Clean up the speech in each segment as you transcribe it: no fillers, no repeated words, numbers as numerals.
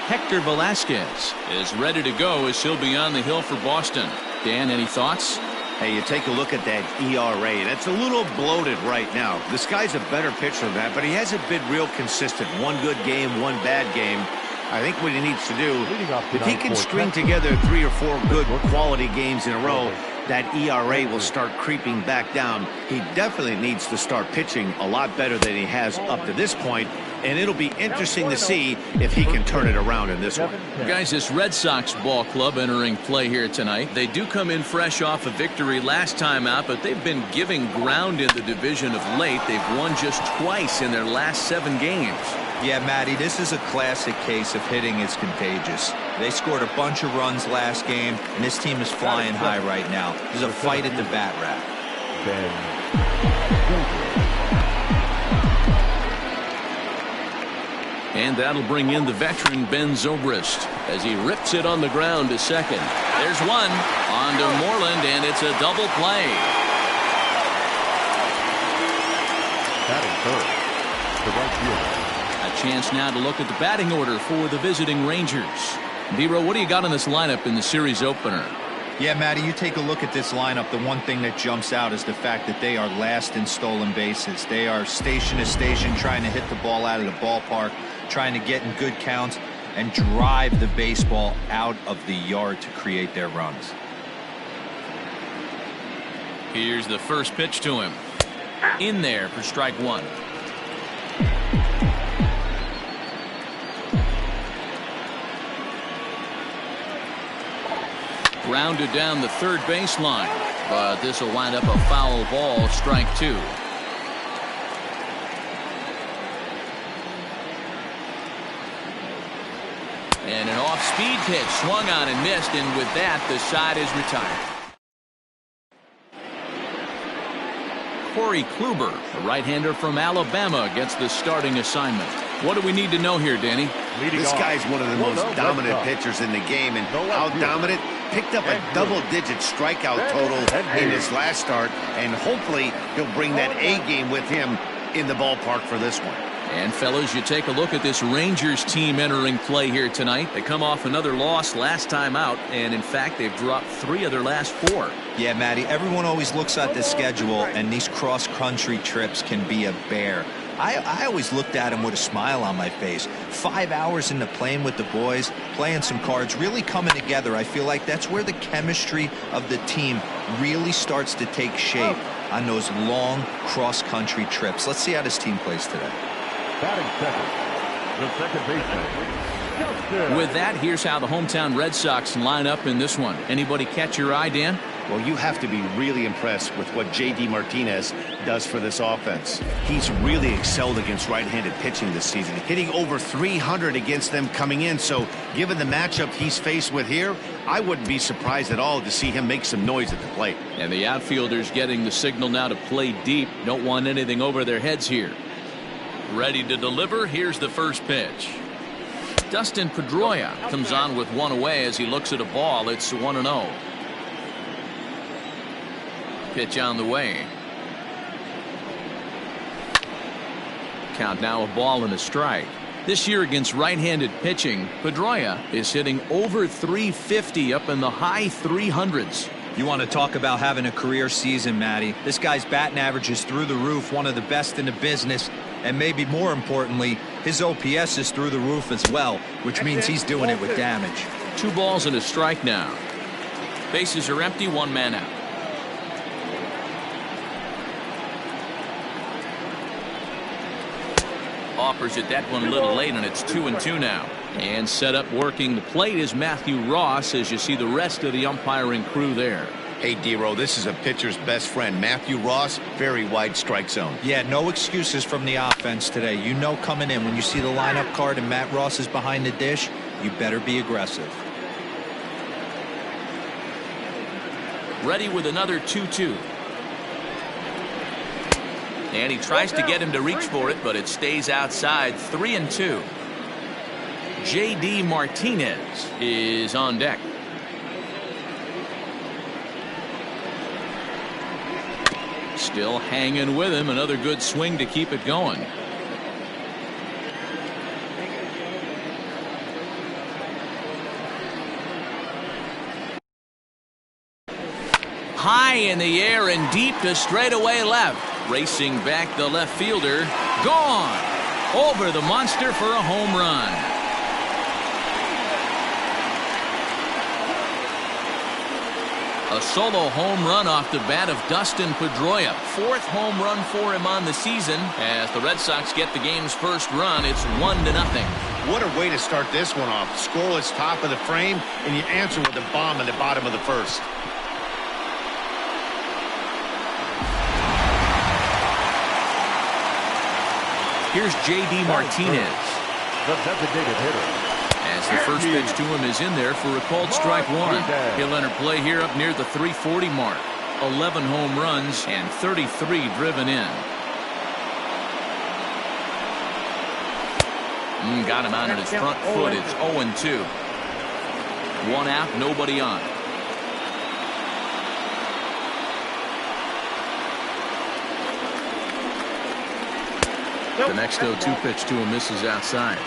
Hector Velasquez is ready to go as he'll be on the hill for Boston. Dan, any thoughts? Hey, you take a look at that ERA. That's a little bloated right now. This guy's a better pitcher than that, but he hasn't been real consistent. One good game, one bad game. I think what he needs to do, if he can string together 3 or 4 good quality games in a row, that ERA will start creeping back down. He definitely needs to start pitching a lot better than he has up to this point, and it'll be interesting to see if he can turn it around in this one. Guys, this Red Sox ball club entering play here tonight. They do come in fresh off a victory last time out, but they've been giving ground in the division of late. They've won just twice in their last 7 games. Yeah, Matty, this is a classic case of hitting is contagious. They scored a bunch of runs last game, and this team is flying high right now. There's a fight at the bat rack. And that'll bring in the veteran Ben Zobrist as he rips it on the ground to second. There's one on to Moreland, and it's a double play. Batting third, the right fielder. A chance now to look at the batting order for the visiting Rangers. D-Row, what do you got in this lineup in the series opener? Yeah, Matty, you take a look at this lineup. The one thing that jumps out is the fact that they are last in stolen bases. They are station to station trying to hit the ball out of the ballpark, trying to get in good counts and drive the baseball out of the yard to create their runs. Here's the first pitch to him. In there for strike 1. Grounded down the third baseline, but this will wind up a foul ball, strike 2. And an off-speed pitch swung on and missed, and with that the side is retired. Corey Kluber, the right-hander from Alabama, gets the starting assignment. What do we need to know here, Danny? This guy's one of the most dominant pitchers in the game, and how dominant? Picked up a double-digit strikeout total in his last start, and hopefully he'll bring that A game with him in the ballpark for this one. And fellas, you take a look at this Rangers team entering play here tonight. They come off another loss last time out, and in fact they've dropped 3 of their last 4. Yeah, Matty, everyone always looks at the schedule, and these cross-country trips can be a bear. I always looked at him with a smile on my face. 5 hours in the plane with the boys, playing some cards, really coming together. I feel like that's where the chemistry of the team really starts to take shape on those long cross-country trips. Let's see how this team plays today. Batting second, the second baseman. With that, here's how the hometown Red Sox line up in this one. Anybody catch your eye, Dan? Well, you have to be really impressed with what J.D. Martinez does for this offense. He's really excelled against right-handed pitching this season, hitting over 300 against them coming in. So given the matchup he's faced with here, I wouldn't be surprised at all to see him make some noise at the plate. And the outfielders getting the signal now to play deep. Don't want anything over their heads here. Ready to deliver. Here's the first pitch. Dustin Pedroia comes on with one away as he looks at a ball. It's 1-0. Pitch on the way. Count now a ball and a strike. This year against right-handed pitching, Pedroia is hitting over 350 up in the high 300s. You want to talk about having a career season, Matty. This guy's batting average is through the roof, one of the best in the business, and maybe more importantly, his OPS is through the roof as well, which means he's doing it with damage. 2 balls and a strike now. Bases are empty, 1 man out. Offers it that one a little late, and it's 2-2 now. And set up working the plate is Matthew Ross as you see the rest of the umpiring crew there. Hey, D-Row, this is a pitcher's best friend. Matthew Ross, very wide strike zone. Yeah, no excuses from the offense today. You know coming in when you see the lineup card and Matt Ross is behind the dish, you better be aggressive. Ready with another 2-2. And he tries to get him to reach for it, but it stays outside. 3-2. J.D. Martinez is on deck. Still hanging with him. Another good swing to keep it going. high in the air and deep to straightaway left. Racing back the left fielder. Gone. Over the monster for a home run. A solo home run off the bat of Dustin Pedroia. 4th home run for him on the season. As the Red Sox get the game's first run, it's 1-0. What a way to start this one off. Scoreless top of the frame, and you answer with a bomb in the bottom of the first. Here's J.D. Martinez. The designated hitter. As the first pitch to him is in there for a called strike one. He'll enter play here up near the 340 mark. 11 home runs and 33 driven in. Got him out on his front foot. It's 0-2. 1 out, nobody on. The next 0-2 pitch to him misses outside.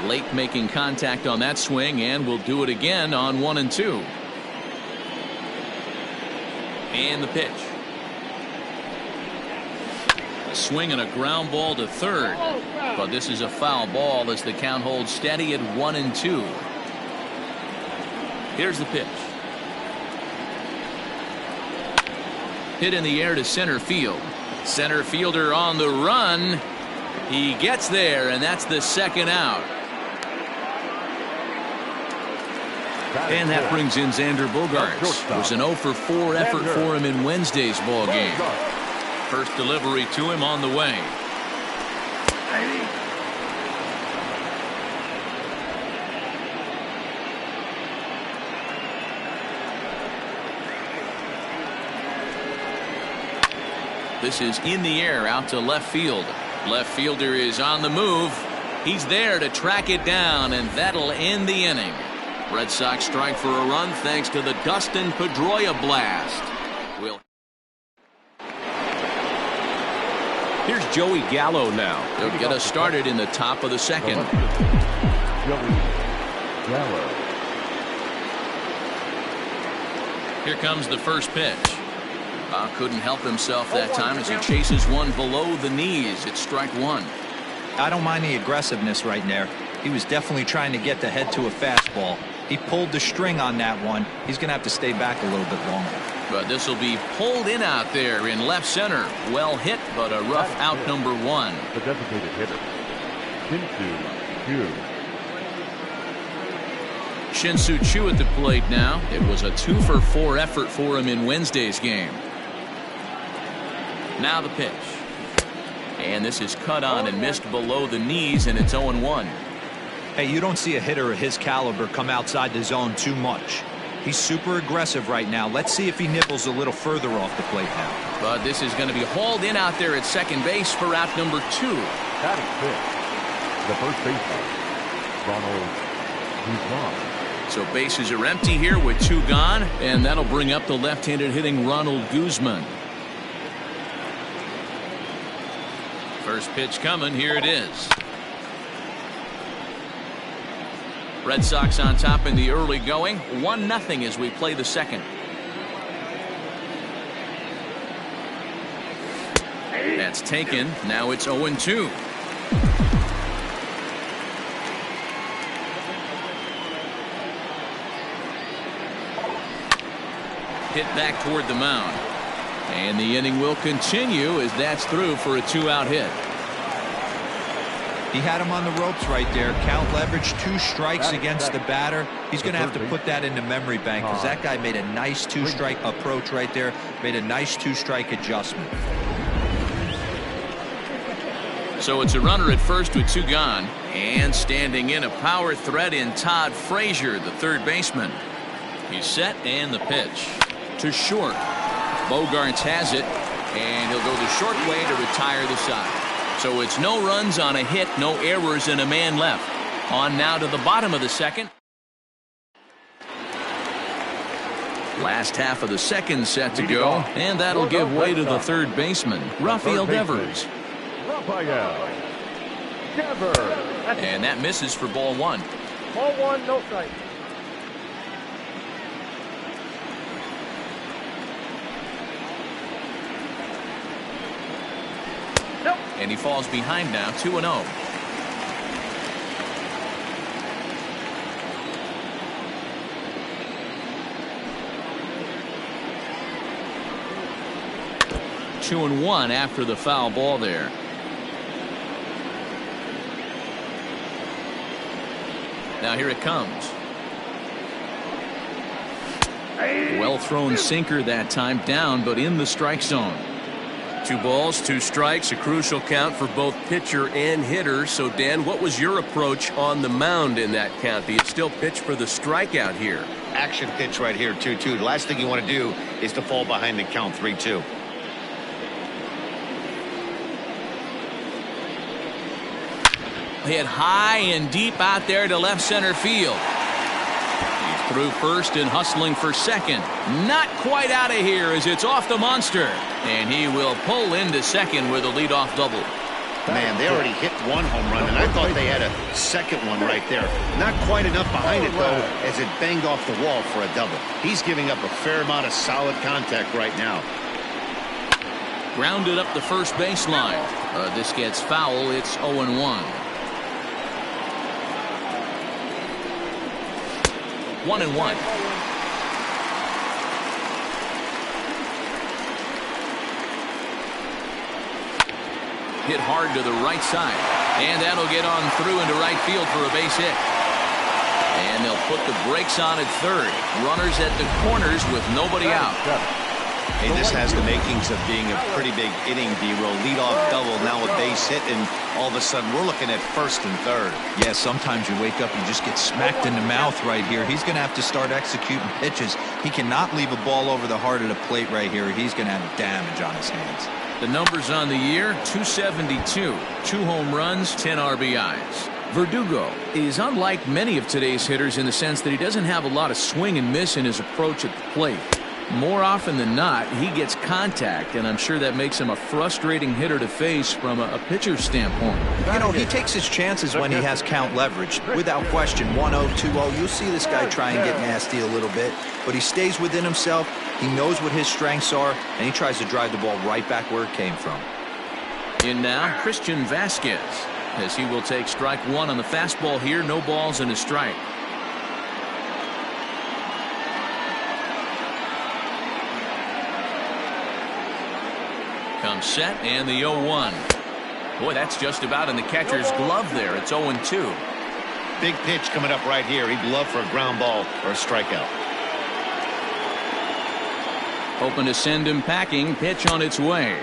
Late making contact on that swing, and will do it again on 1-2. And the pitch. A swing and a ground ball to third. But this is a foul ball as the count holds steady at 1-2. Here's the pitch. Hit in the air to center field. Center fielder on the run. He gets there, and that's the second out. And that brings in Xander Bogaerts. It was an 0-for-4 effort for him in Wednesday's ball game. First delivery to him on the way. This is in the air out to left field. Left fielder is on the move. He's there to track it down, and that'll end the inning. Red Sox strike for a run thanks to the Dustin Pedroia blast. Here's Joey Gallo now. He'll get us started in the top of the second. Joey Gallo. Here comes the first pitch. Bob couldn't help himself that time as he chases one below the knees. It's strike one. I don't mind the aggressiveness right there. He was definitely trying to get the head to a fastball. He pulled the string on that one. He's going to have to stay back a little bit longer. But this will be pulled in out there in left center. Well hit, but a rough out number one. The designated hitter, Shin-Soo Choo at the plate now. It was a 2-for-4 effort for him in Wednesday's game. Now the pitch. And this is cut on and missed below the knees, and it's 0-1. Hey, you don't see a hitter of his caliber come outside the zone too much. He's super aggressive right now. Let's see if he nibbles a little further off the plate now. But this is going to be hauled in out there at second base for out number 2. Batting fifth, the first baseman, Ronald Guzman. So bases are empty here with 2 gone, and that'll bring up the left-handed hitting Ronald Guzman. First pitch coming. Here it is. Red Sox on top in the early going. 1-0 as we play the second. That's taken. Now it's 0-2. Hit back toward the mound. And the inning will continue as that's through for a 2-out hit. He had him on the ropes right there. Count leverage, 2 strikes against the batter. He's going to have to put that in the memory bank because that guy made a nice 2-strike approach right there. Made a nice 2-strike adjustment. So it's a runner at first with 2 gone. And standing in a power threat in Todd Frazier, the third baseman. He's set, and the pitch. To short. Bogaerts has it, and he'll go the short way to retire the side. So it's no runs on a hit, no errors, and a man left. On now to the bottom of the second. Last half of the second set to go, and that'll give way to the third baseman, Rafael Devers. And that misses for ball one. Ball one, no strike. Nope. And he falls behind now, 2-0. Two and one after the foul ball there. Now here it comes. Well thrown sinker that time, down but in the strike zone. 2 balls, 2 strikes, a crucial count for both pitcher and hitter. So Dan, what was your approach on the mound in that count? Do you still pitch for the strikeout here? Action pitch right here, 2-2. The last thing you want to do is to fall behind the count, 3-2. Hit high and deep out there to left center field. He's through first and hustling for second. Not quite out of here as it's off the monster. And he will pull into second with a leadoff double. Man, they already hit 1 home run, and I thought they had a second one right there. Not quite enough behind it, though, as it banged off the wall for a double. He's giving up a fair amount of solid contact right now. Grounded up the first baseline. This gets foul. It's 0-1. 1-1. Hit hard to the right side. And that'll get on through into right field for a base hit. And they'll put the brakes on at third. Runners at the corners with nobody out. Hey, this has the makings of being a pretty big inning, D-Roll. Leadoff double, now a base hit, and all of a sudden we're looking at first and third. Yeah, sometimes you wake up and just get smacked in the mouth right here. He's going to have to start executing pitches. He cannot leave a ball over the heart of the plate right here. He's going to have damage on his hands. The numbers on the year, 272, 2 home runs, 10 RBIs. Verdugo is unlike many of today's hitters in the sense that he doesn't have a lot of swing and miss in his approach at the plate. More often than not, he gets contact, and I'm sure that makes him a frustrating hitter to face from a pitcher's standpoint. You know, he takes his chances when he has count leverage. Without question, 1-0, 2-0, you'll see this guy try and get nasty a little bit, but he stays within himself. He knows what his strengths are, and he tries to drive the ball right back where it came from. In now, Christian Vasquez, as he will take strike one on the fastball here. No balls and a strike. Comes set and the 0-1. Boy, that's just about in the catcher's glove there. It's 0-2. Big pitch coming up right here. He'd love for a ground ball or a strikeout. Hoping to send him packing. Pitch on its way.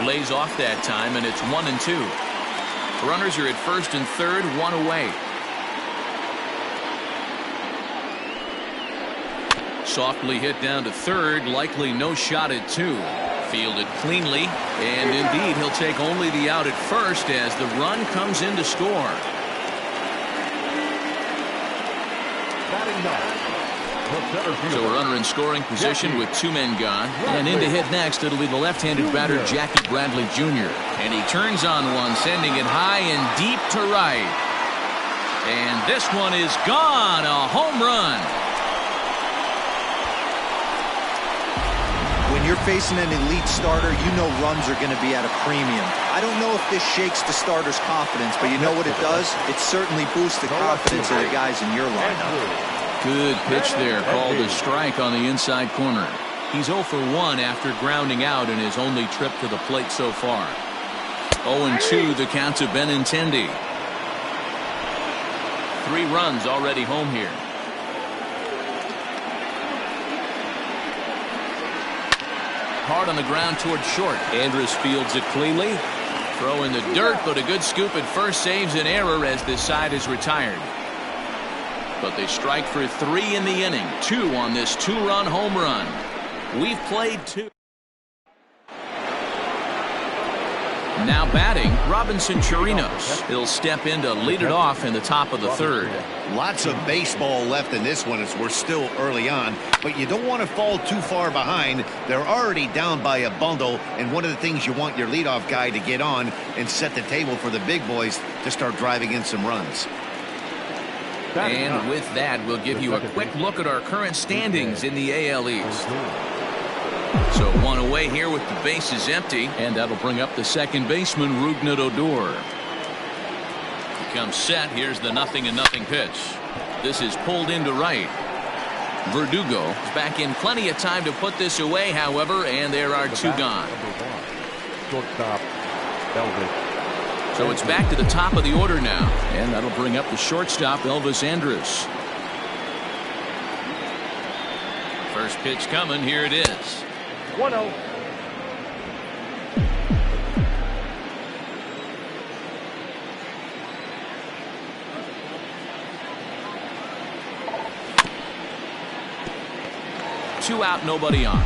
Lays off that time, and it's 1-2. Runners are at first and third, 1 away. Softly hit down to third. Likely no shot at 2. Fielded cleanly, and indeed he'll take only the out at first as the run comes in to score. So a runner in scoring position with 2 men gone, and in to hit next it'll be the left-handed batter Jackie Bradley Jr. And he turns on one, sending it high and deep to right, and this one is gone. A home run. When you're facing an elite starter, you know runs are going to be at a premium. I don't know if this shakes the starter's confidence, but you know what it does? It certainly boosts the confidence of the guys in your lineup. Good pitch there, called a strike on the inside corner. He's 0 for 1 after grounding out in his only trip to the plate so far. 0-2 the count to Benintendi. 3 runs already home here. Hard on the ground toward short. Andrus fields it cleanly. Throw in the dirt, but a good scoop at first saves an error as this side is retired. But they strike for 3 in the inning. 2 on this 2-run home run. We've played 2. Now batting, Robinson Chirinos. He'll step in to lead it off in the top of the third. Lots of baseball left in this one as we're still early on, but you don't want to fall too far behind. They're already down by a bundle, and one of the things you want your leadoff guy to get on and set the table for the big boys to start driving in some runs. And with that, we'll give you a quick look at our current standings in the AL East. So one away here with the bases empty, and that'll bring up the second baseman, Rougned Odor. He comes set. Here's the 0-0 pitch. This is pulled into right. Verdugo is back in plenty of time to put this away, however, and there are two gone. Shortstop, Elvis. So it's back to the top of the order now, and that'll bring up the shortstop, Elvis Andrus. First pitch coming. Here it is. 1-0. Two out, nobody on.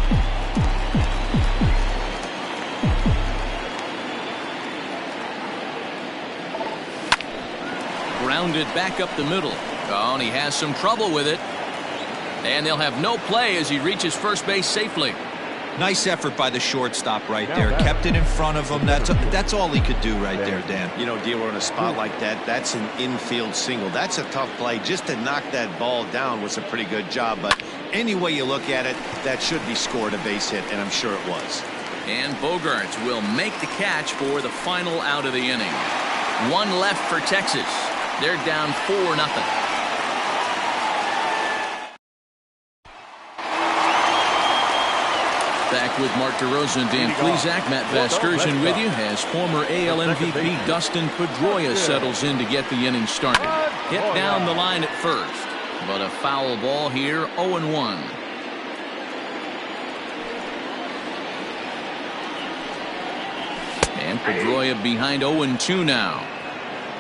Grounded back up the middle. Oh, and he has some trouble with it. And they'll have no play as he reaches first base safely. Nice effort by the shortstop right there. Kept it in front of him. That's all he could do right there, Dan. You know, D'Lo, in a spot like that, that's an infield single. That's a tough play. Just to knock that ball down was a pretty good job. But any way you look at it, that should be scored a base hit, and I'm sure it was. And Bogaerts will make the catch for the final out of the inning. One left for Texas. They're down 4-0. Back with Mark DeRosa and Dan Plesac. Matt Vasgersian with you as former AL MVP Dustin Pedroia settles in to get the inning started. Hit down the line at first, but a foul ball here, 0-1. And Pedroia behind 0-2 now.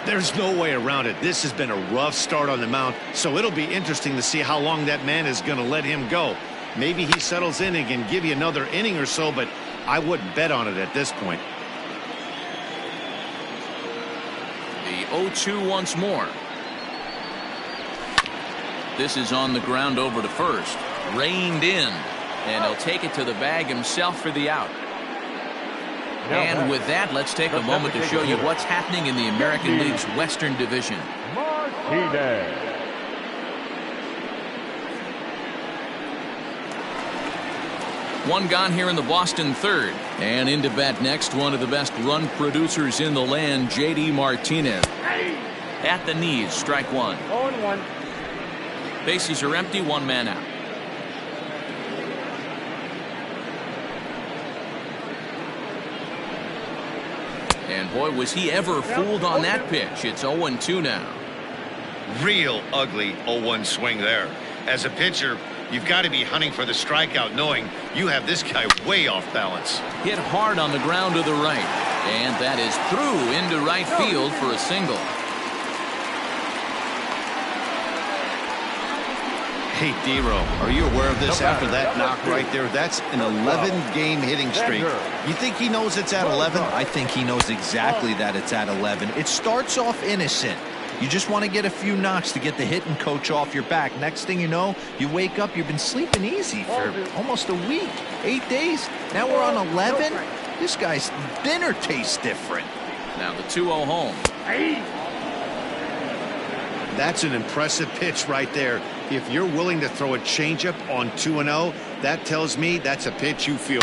There's no way around it. This has been a rough start on the mound, so it'll be interesting to see how long that man is going to let him go. Maybe he settles in and can give you another inning or so, but I wouldn't bet on it at this point. The 0-2 once more. This is on the ground over to first. Reined in, and he'll take it to the bag himself for the out. And with that, let's take a moment to show you what's happening in the American League's Western Division. Martinez. One gone here in the Boston third. And into bat next, one of the best run producers in the land, J.D. Martinez. At the knees, strike one. 0-1. Bases are empty, one man out. And boy, was he ever fooled on that pitch. It's 0-2 now. Real ugly 0-1 swing there. As a pitcher, you've got to be hunting for the strikeout, knowing you have this guy way off balance. Hit hard on the ground to the right. And that is through into right field for a single. Hey, D-Row, are you aware of this after that knock right there? That's an 11-game hitting streak. You think he knows it's at 11? I think he knows exactly that it's at 11. It starts off innocent. You just want to get a few knocks to get the hitting coach off your back. Next thing you know, you wake up, you've been sleeping easy for almost a week, 8 days. Now we're on 11. This guy's dinner tastes different. Now the 2-0 home. That's an impressive pitch right there. If you're willing to throw a changeup on 2-0, that tells me that's a pitch you feel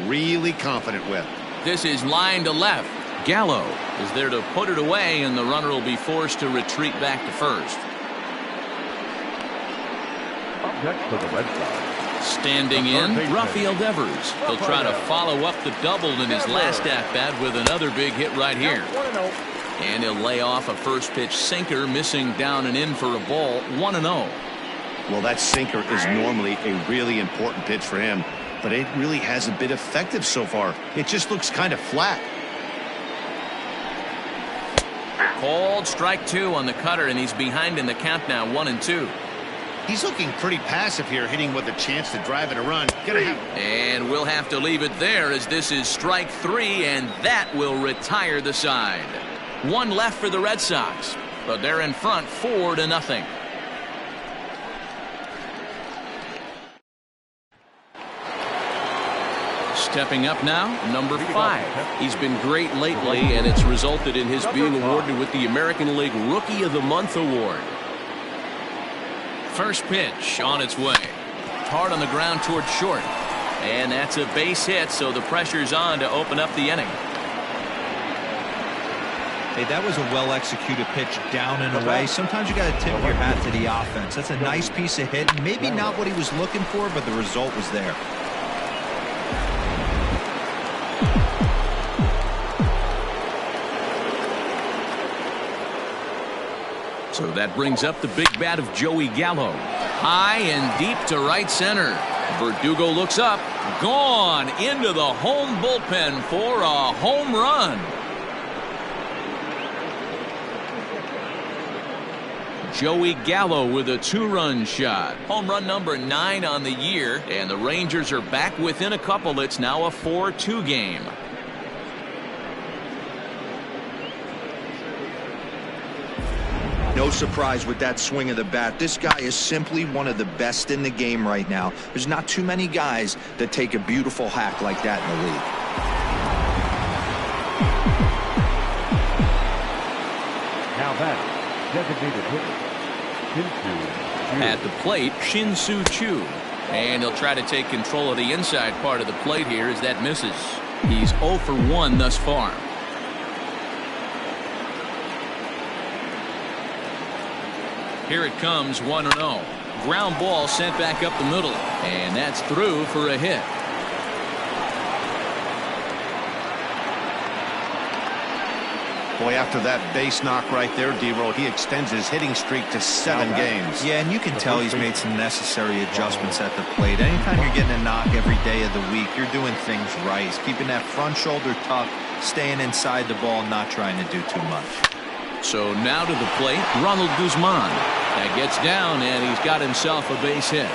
really confident with. This is line to left. Gallo is there to put it away, and the runner will be forced to retreat back to first. Up next to the Red Sox. Standing in, Rafael Devers. He'll try to follow up the double in his last at-bat with another big hit right here. And he'll lay off a first pitch sinker, missing down and in for a ball, 1-0. Well, that sinker is normally a really important pitch for him, but it really hasn't been effective so far. It just looks kind of flat. Called strike two on the cutter, and he's behind in the count now, 1-2. He's looking pretty passive here, hitting with a chance to drive it a run. And we'll have to leave it there as this is strike 3, and that will retire the side. One left for the Red Sox, but they're in front 4-0. Stepping up now, number 5. He's been great lately, and it's resulted in his being awarded with the American League Rookie of the Month award. First pitch on its way. Hard on the ground towards short. And that's a base hit, so the pressure's on to open up the inning. Hey, that was a well-executed pitch down and away. Sometimes you got to tip your hat to the offense. That's a nice piece of hit. Maybe not what he was looking for, but the result was there. So that brings up the big bat of Joey Gallo. High and deep to right center. Verdugo looks up. Gone into the home bullpen for a home run. Joey Gallo with a 2-run shot. Home run number 9 on the year. And the Rangers are back within a couple. It's now a 4-2 game. No surprise with that swing of the bat. This guy is simply one of the best in the game right now. There's not too many guys that take a beautiful hack like that in the league. Now that designated hitter, At the plate, Shin-Soo Choo. And he'll try to take control of the inside part of the plate here as that misses. He's 0 for 1 thus far. Here it comes, 1-0. Ground ball sent back up the middle. And that's through for a hit. Boy, after that base knock right there, D-Roll, he extends his hitting streak to 7 games. Yeah, and you can tell he's made some necessary adjustments at the plate. Anytime you're getting a knock every day of the week, you're doing things right. He's keeping that front shoulder tucked, staying inside the ball, not trying to do too much. So now to the plate, Ronald Guzman. That gets down, and he's got himself a base hit.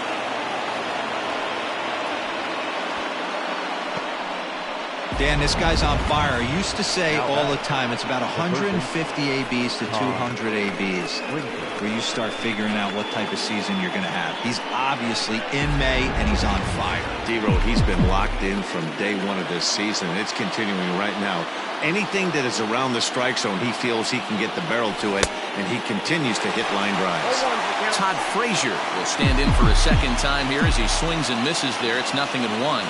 Dan, this guy's on fire. I used to say all the time, it's about 150 ABs to 200 ABs where you start figuring out what type of season you're going to have. He's obviously in May, and he's on fire. D-Roll, he's been locked in from day 1 of this season. It's continuing right now. Anything that is around the strike zone, he feels he can get the barrel to it, and he continues to hit line drives. Todd Frazier will stand in for a second time here as he swings and misses there. It's 0-1.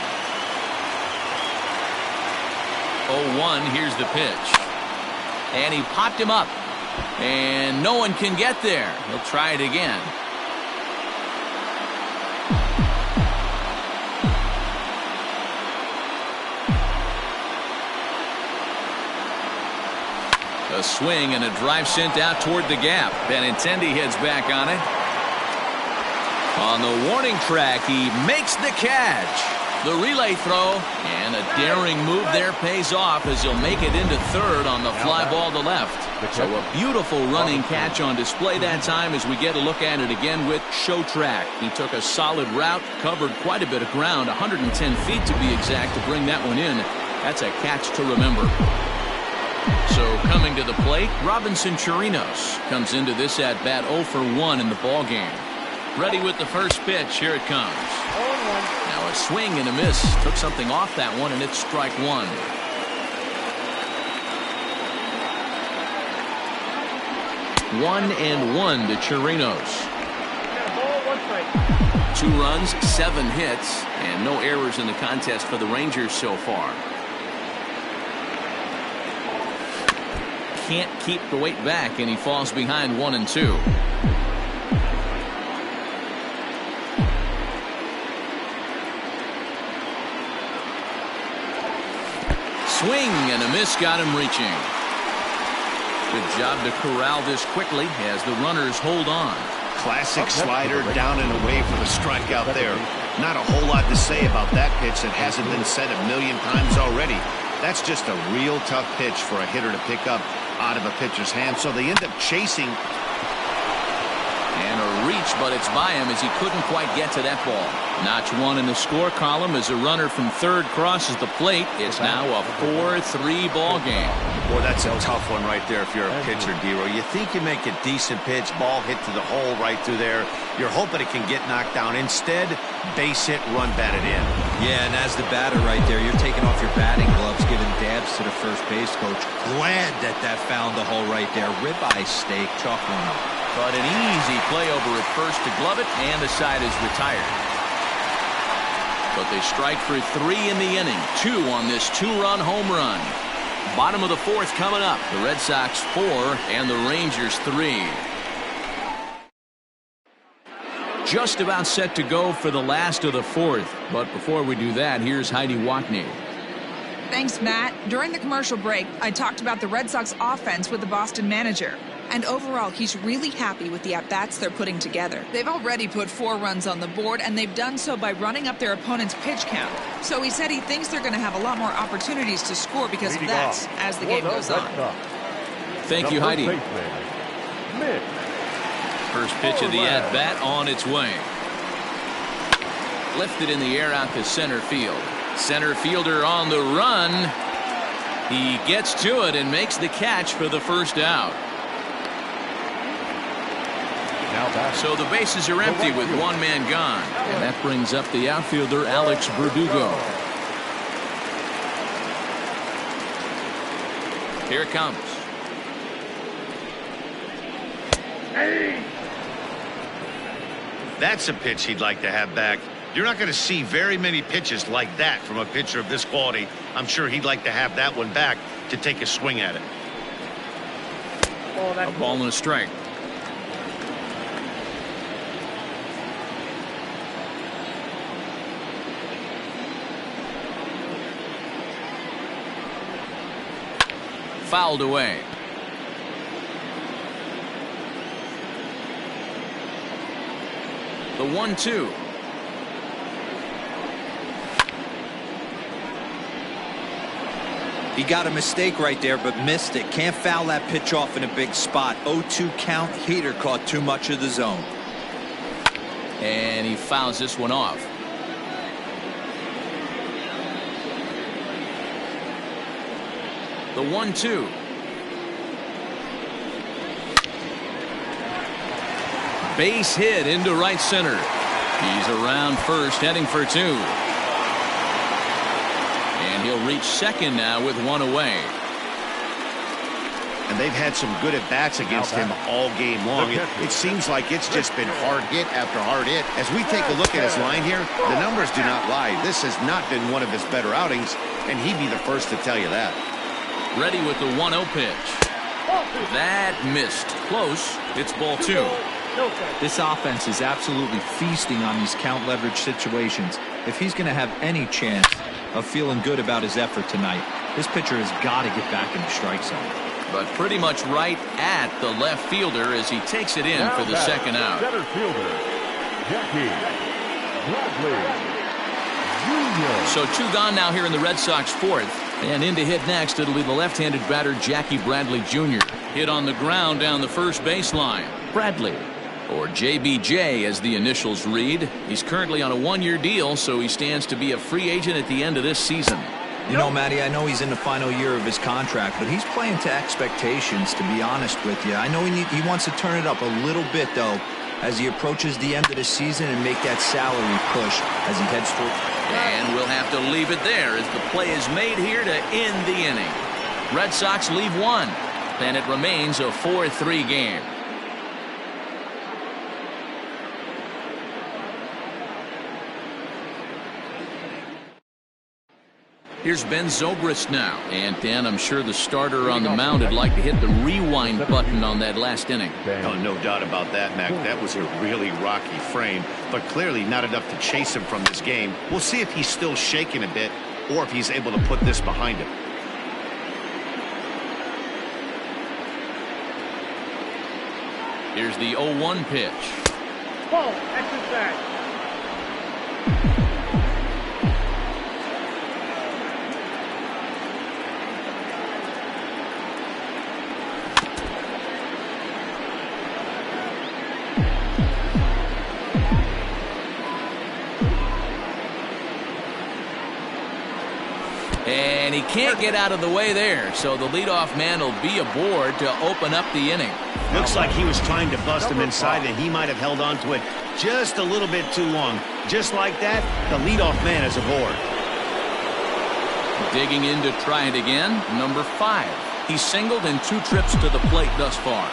0-1, here's the pitch. And he popped him up. And no one can get there. He'll try it again. A swing and a drive sent out toward the gap. Benintendi heads back on it. On the warning track, he makes the catch. The relay throw, and a daring move there pays off as he'll make it into third on the fly ball to left. So a beautiful running catch on display that time as we get a look at it again with Show Track. He took a solid route, covered quite a bit of ground, 110 feet to be exact, to bring that one in. That's a catch to remember. So coming to the plate, Robinson Chirinos comes into this at bat 0 for 1 in the ball game. Ready with the first pitch. Here it comes. Now a swing and a miss. Took something off that one, and it's strike 1. One and one to Chirinos. 2 runs, 7 hits, and no errors in the contest for the Rangers so far. Can't keep the weight back, and he falls behind 1-2. Swing and a miss got him reaching. Good job to corral this quickly as the runners hold on. Classic slider down and away for the strikeout there. Not a whole lot to say about that pitch that hasn't been said a million times already. That's just a real tough pitch for a hitter to pick up out of a pitcher's hand. So they end up chasing. And a reach, but it's by him as he couldn't quite get to that ball. Notch one in the score column as a runner from third crosses the plate. It's now a 4-3 ball game. Boy, that's a tough one right there if you're a pitcher, Dero. You think you make a decent pitch, ball hit to the hole right through there. You're hoping it can get knocked down. Instead, base hit, run batted in. Yeah, and as the batter right there, you're taking off your batting gloves, giving dabs to the first base coach. Glad that found the hole right there. Ribeye steak, chalk one up. But an easy play over at first to glove it, and the side is retired. But they strike for 3 in the inning. 2 on this 2-run home run. Bottom of the 4th coming up. The Red Sox 4 and the Rangers 3. Just about set to go for the last of the 4th. But before we do that, here's Heidi Watney. Thanks, Matt. During the commercial break, I talked about the Red Sox offense with the Boston manager. And overall, he's really happy with the at-bats they're putting together. They've already put 4 runs on the board, and they've done so by running up their opponent's pitch count. So he said he thinks they're going to have a lot more opportunities to score because of that as the game goes on. Thank you, Heidi. First pitch of the at-bat on its way. Lifted in the air out to center field. Center fielder on the run. He gets to it and makes the catch for the first out. So the bases are empty with 1 man gone. And that brings up the outfielder, Alex Verdugo. Here it comes. That's a pitch he'd like to have back. You're not going to see very many pitches like that from a pitcher of this quality. I'm sure he'd like to have that one back to take a swing at it. A ball and a strike. Fouled away. The 1-2. He got a mistake right there, but missed it. Can't foul that pitch off in a big spot. 0-2 count. Heater caught too much of the zone. And he fouls this one off. The 1-2. Base hit into right center. He's around first, heading for 2. And he'll reach second now with 1 away. And they've had some good at-bats against him all game long. It seems like it's just been hard hit after hard hit. As we take a look at his line here, the numbers do not lie. This has not been one of his better outings, and he'd be the first to tell you that. Ready with the 1-0 pitch. That missed. Close. It's ball 2. This offense is absolutely feasting on these count leverage situations. If he's going to have any chance of feeling good about his effort tonight, this pitcher has got to get back in the strike zone. But pretty much right at the left fielder as he takes it in for the second out. Center fielder, Jackie Bradley Jr. So 2 gone now here in the Red Sox 4th. And in to hit next, it'll be the left-handed batter, Jackie Bradley Jr. Hit on the ground down the first baseline. Bradley, or JBJ as the initials read. He's currently on a 1-year deal, so he stands to be a free agent at the end of this season. You know, Matty, I know he's in the final year of his contract, but he's playing to expectations, to be honest with you. I know he wants to turn it up a little bit, though, as he approaches the end of the season and make that salary push as he heads toward. And we'll have to leave it there as the play is made here to end the inning. Red Sox leave 1, and it remains a 4-3 game. Here's Ben Zobrist now. And, Dan, I'm sure the starter on the mound would like to hit the rewind button on that last inning. Oh, no doubt about that, Mac. That was a really rocky frame, but clearly not enough to chase him from this game. We'll see if he's still shaking a bit or if he's able to put this behind him. Here's the 0-1 pitch. Ball, exercise. And he can't get out of the way there, so the leadoff man will be aboard to open up the inning. Looks like he was trying to bust him inside, and he might have held on to it just a little bit too long. Just like that, the leadoff man is aboard. Digging in to try it again, number 5. He's singled in 2 trips to the plate thus far.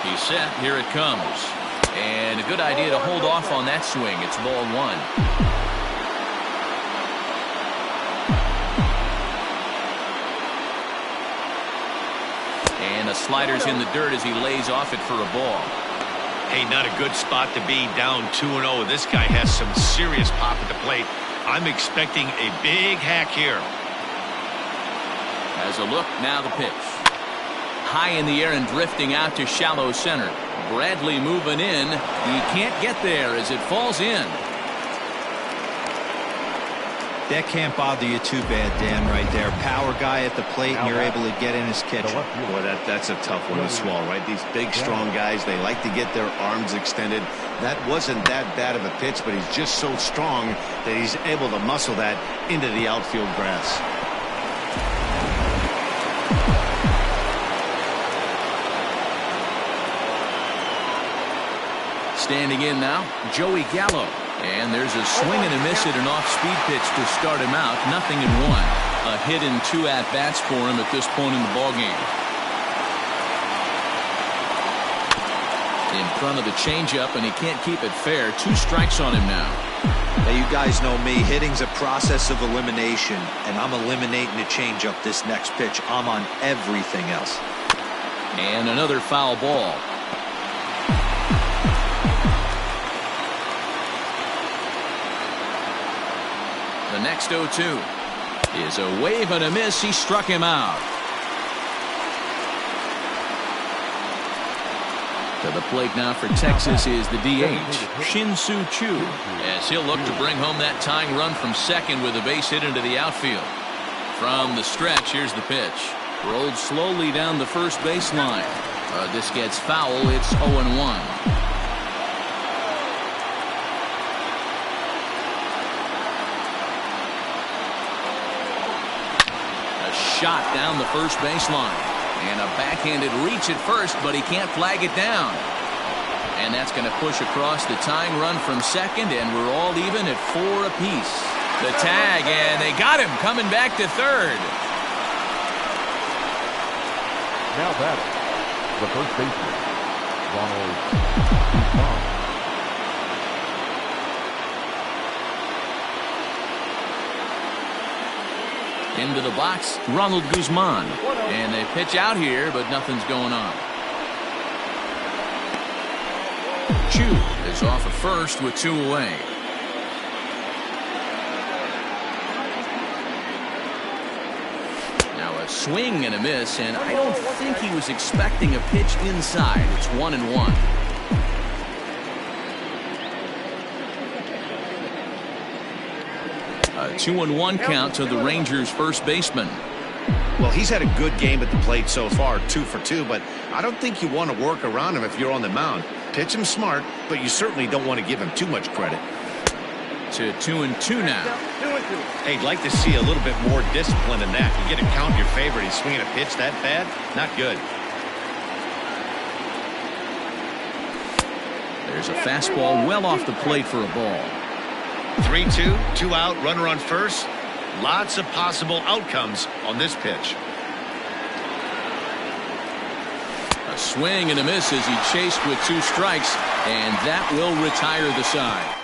He's set. Here it comes. And a good idea to hold off on that swing. It's ball 1. And the slider's in the dirt as he lays off it for a ball. Hey, not a good spot to be, down 2-0. This guy has some serious pop at the plate. I'm expecting a big hack here. As a look, now the pitch. High in the air and drifting out to shallow center. Bradley moving in. He can't get there as it falls in. That can't bother you too bad, Dan, right there. Power guy at the plate, and you're able to get in his kitchen. Boy, that's a tough one to swallow, right? These big, strong guys, they like to get their arms extended. That wasn't that bad of a pitch, but he's just so strong that he's able to muscle that into the outfield grass. Standing in now, Joey Gallo. And there's a swing and a miss at an off-speed pitch to start him out. 0-1. A hit in 2 at-bats for him at this point in the ballgame. In front of the changeup, and he can't keep it fair. 2 strikes on him now. Hey, you guys know me. Hitting's a process of elimination, and I'm eliminating the changeup this next pitch. I'm on everything else. And another foul ball. The next 0-2 is a wave and a miss. He struck him out. To the plate now for Texas is the DH, Shin-Soo Choo, as he'll look to bring home that tying run from second with a base hit into the outfield. From the stretch, here's the pitch. Rolled slowly down the first baseline. This gets foul. It's 0-1. Shot down the first baseline, and a backhanded reach at first, but he can't flag it down. And that's going to push across the tying run from second, and we're all even at 4 apiece. The tag, and they got him coming back to third. Now batting, the first baseman, Ronald. Into the box, Ronald Guzman. And they pitch out here, but nothing's going on. Chu is off at first with 2 away. Now a swing and a miss, and I don't think he was expecting a pitch inside. It's 1-1. A 2-1 count to the Rangers' first baseman. Well, he's had a good game at the plate so far, 2 for 2, but I don't think you want to work around him if you're on the mound. Pitch him smart, but you certainly don't want to give him too much credit. To 2-2 now. Hey, I'd like to see a little bit more discipline in that. You get a count in your favor, he's swinging a pitch that bad? Not good. There's a fastball well off the plate for a ball. 3-2, 2 out, runner on first. Lots of possible outcomes on this pitch. A swing and a miss as he chased with 2 strikes, and that will retire the side.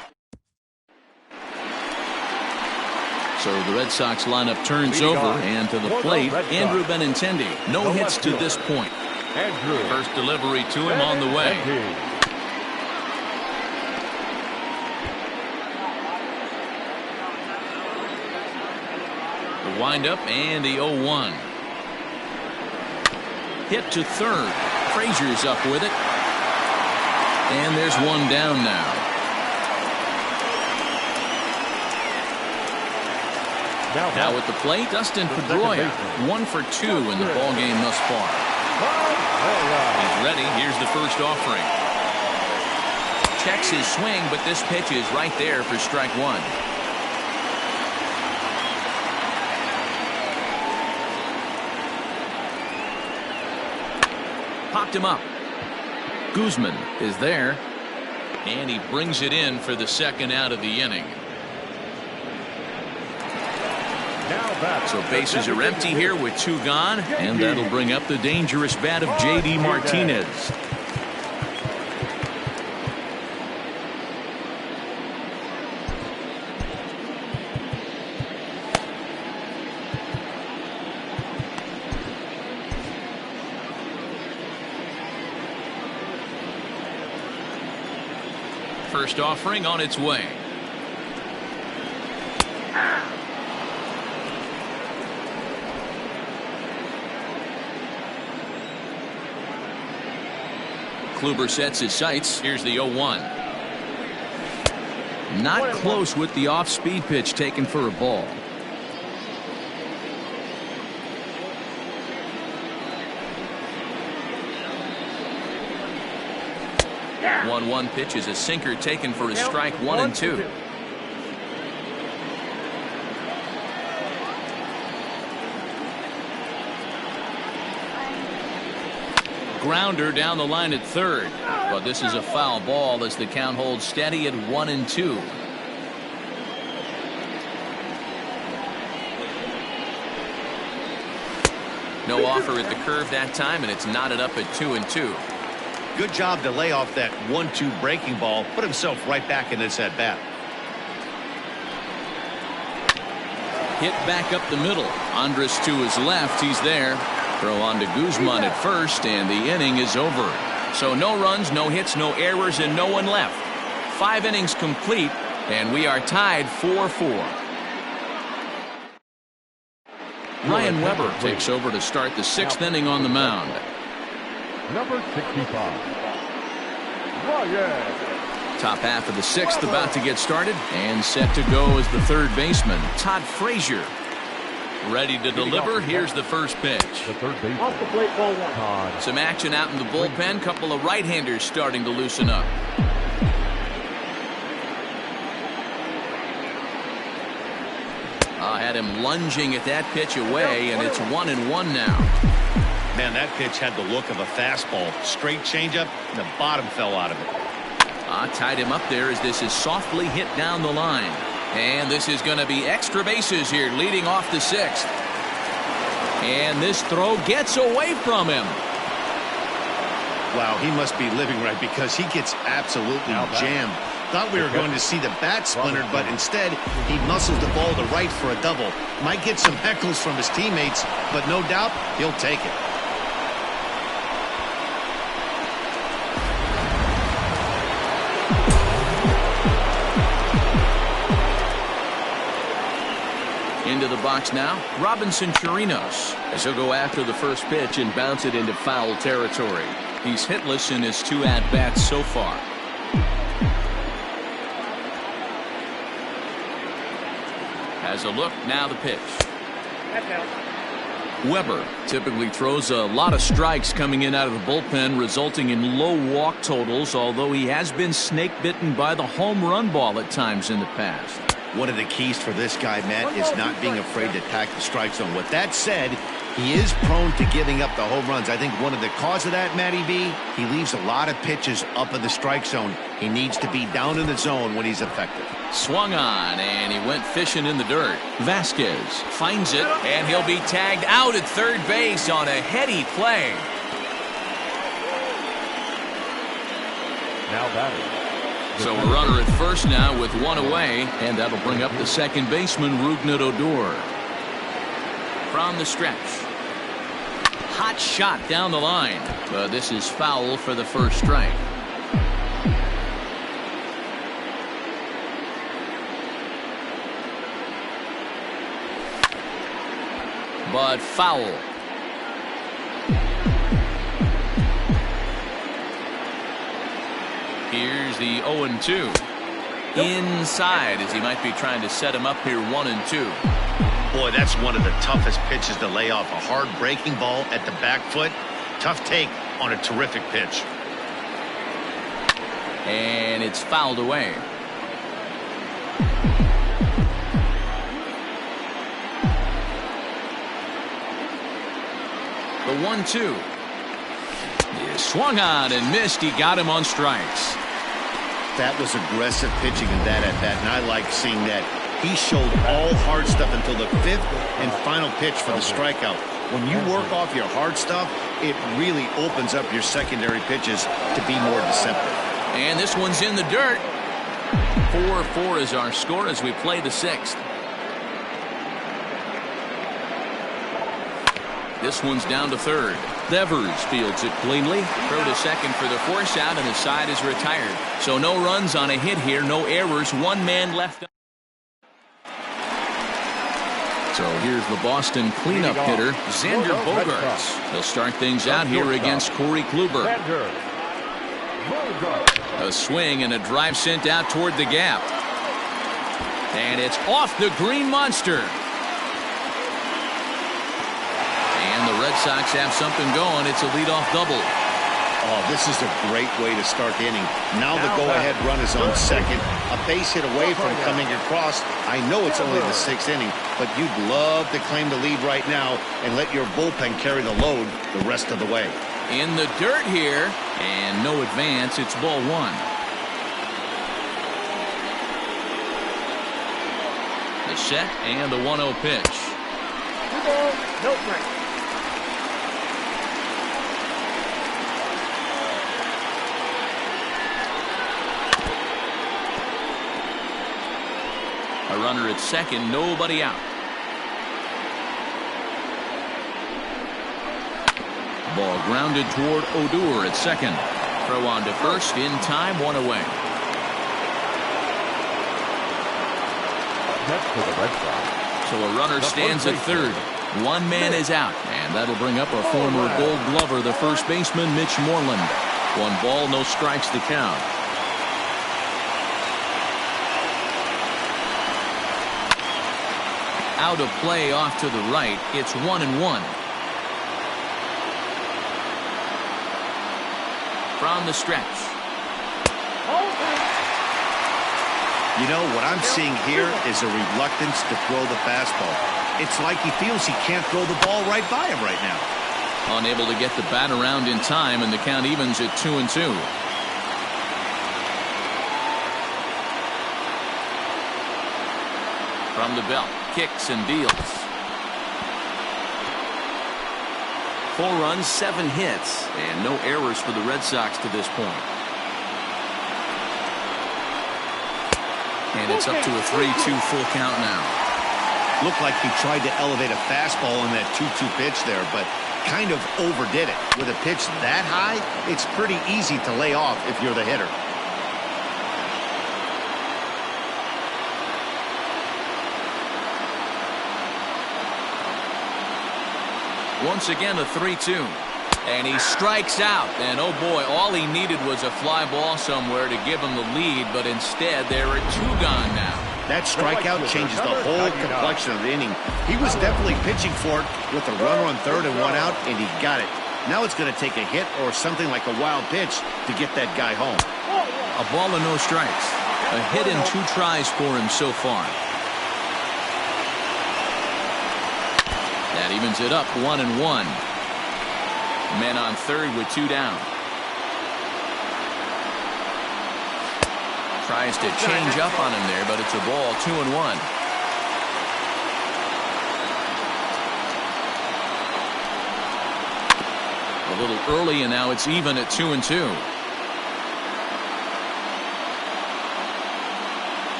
So the Red Sox lineup turns over, and to the plate, Andrew Benintendi. No hits to this point. First delivery to him on the way. The windup and the 0-1. Hit to third. Frazier's up with it. And there's one down now. Now at the plate, Dustin Pedroia. 1 for 2 in the ballgame thus far. He's ready. Here's the first offering. checks his swing, but this pitch is right there for strike one. Popped him up. Guzman is there, and he brings it in for the second out of the inning. So bases are empty here with two gone, and that'll bring up the dangerous bat of J.D. Martinez. First offering on its way. Kluber sets his sights. Here's the 0-1. Not close with the off-speed pitch taken for a ball. Yeah. 1-1 pitch is a sinker taken for a strike, 1-2. Grounder down the line at third, but this is a foul ball as the count holds steady at 1-2. No offer at the curve that time, and it's knotted up at 2-2. Good job to lay off that 1-2 breaking ball, put himself right back in this at bat. Hit back up the middle. Andres to his left. He's there. Throw on to Guzman at first, and the inning is over. So no runs, no hits, no errors, and no one left. 5 innings complete, and we are tied 4-4. Ryan Weber takes over to start the 6th inning on the mound. Number 65. Ryan. Top half of the 6th about to get started, and set to go as the third baseman, Todd Frazier. Ready to deliver. Here's the first pitch. The third baseman. Off the plate, ball one. Some action out in the bullpen. Couple of right-handers starting to loosen up. Had him lunging at that pitch away, and it's 1-1 now. Man, that pitch had the look of a fastball. Straight changeup, and the bottom fell out of it. Tied him up there as this is softly hit down the line. And this is going to be extra bases here, leading off the 6th. And this throw gets away from him. Wow, he must be living right because he gets absolutely jammed. Thought we were going to see the bat splintered, but instead he muscles the ball to right for a double. Might get some heckles from his teammates, but no doubt he'll take it. Into the box now, Robinson Chirinos, as he'll go after the first pitch and bounce it into foul territory. He's hitless in his 2 at-bats so far. Has a look, now the pitch. That's out. Weber typically throws a lot of strikes coming in out of the bullpen, resulting in low walk totals, although he has been snake-bitten by the home run ball at times in the past. One of the keys for this guy, Matt, is not being afraid to attack the strike zone. With that said, he is prone to giving up the home runs. I think one of the cause of that, Matty B, he leaves a lot of pitches up in the strike zone. He needs to be down in the zone when he's effective. Swung on, and he went fishing in the dirt. Vasquez finds it, and he'll be tagged out at third base on a heady play. Now batting. So a runner at first now with 1 away, and that'll bring up the second baseman, Rougned Odor. From the stretch. Hot shot down the line. But this is foul for the first strike. But foul. Here's the 0-2. Inside, as he might be trying to set him up here, 1-2. Boy, that's one of the toughest pitches to lay off. A hard breaking ball at the back foot. Tough take on a terrific pitch. and it's fouled away. The 1-2. He swung on and missed. He got him on strikes. That was aggressive pitching in that at bat, and I like seeing that. He showed all hard stuff until the 5th and final pitch for the strikeout. When you work off your hard stuff, it really opens up your secondary pitches to be more deceptive. And this one's in the dirt. 4-4 is our score as we play the 6th. This one's down to third. Devers fields it cleanly. Throw to second for the force out, and the side is retired. So no runs on a hit here, no errors, one man left. So here's the Boston cleanup hitter, Xander Bogaerts. He'll start things out here against Corey Kluber. A swing and a drive sent out toward the gap. And it's off the green monster. And the Red Sox have something going. It's a leadoff double. Oh, this is a great way to start the inning. Now the go-ahead run is on second. A base hit away from coming across. I know it's only the 6th inning, but you'd love to claim the lead right now and let your bullpen carry the load the rest of the way. In the dirt here, and no advance. It's ball 1. The set and the 1-0 pitch. No break. A runner at second, nobody out. Ball grounded toward Odor at second. Throw on to first, in time, 1 away. Next for the Red Sox. So a runner stands at third. One man is out, and that'll bring up a former Gold Glover, the first baseman, Mitch Moreland. 1 ball, no strikes to count. Out of play off to the right. It's 1-1. From the stretch. You know, what I'm seeing here is a reluctance to throw the fastball. It's like he feels he can't throw the ball right by him right now. Unable to get the bat around in time, and the count evens at 2-2. From the belt, kicks and deals. 4 runs, 7 hits, and no errors for the Red Sox to this point. And it's up to a 3-2 full count now. Looked like he tried to elevate a fastball in that 2-2 pitch there, but kind of overdid it. With a pitch that high, it's pretty easy to lay off if you're the hitter. Once again, a 3-2. And he strikes out. And oh boy, all he needed was a fly ball somewhere to give him the lead, but instead there are 2 gone now. That strikeout changes the whole complexion of the inning. He was definitely pitching for it with a runner on third and 1 out, and he got it. Now it's going to take a hit or something like a wild pitch to get that guy home. A ball and no strikes. A hit in 2 tries for him so far. That evens it up 1-1. Men on third with 2 down. Tries to change up on him there, but it's a ball, 2-1. A little early, and now it's even at 2-2.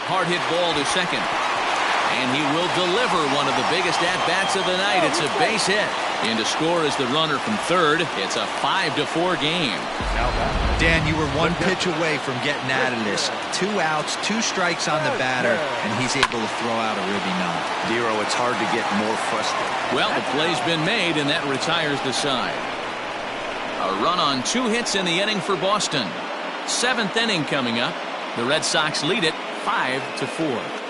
Hard hit ball to second. And he will deliver one of the biggest at-bats of the night. It's a base hit. And to score is the runner from third. It's a 5-4 game. Dan, you were 1 pitch away from getting out of this. 2 outs, 2 strikes on the batter, and he's able to throw out a ribby knot. Dero, it's hard to get more frustrated. Well, the play's been made, and that retires the side. A run on 2 hits in the inning for Boston. 7th inning coming up. The Red Sox lead it 5-4.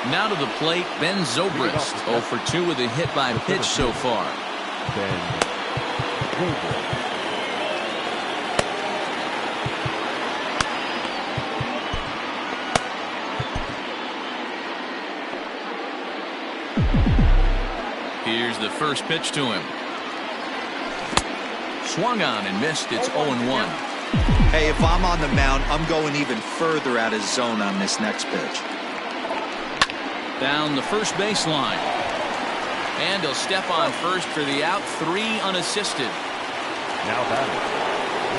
Now to the plate, Ben Zobrist, 0 for 2 with a hit by pitch so far. Ben Gabriel. Here's the first pitch to him. Swung on and missed. It's 0-1. Hey, if I'm on the mound, I'm going even further out of zone on this next pitch. Down the first baseline. And he'll step on first for the out. 3 unassisted. Now batting,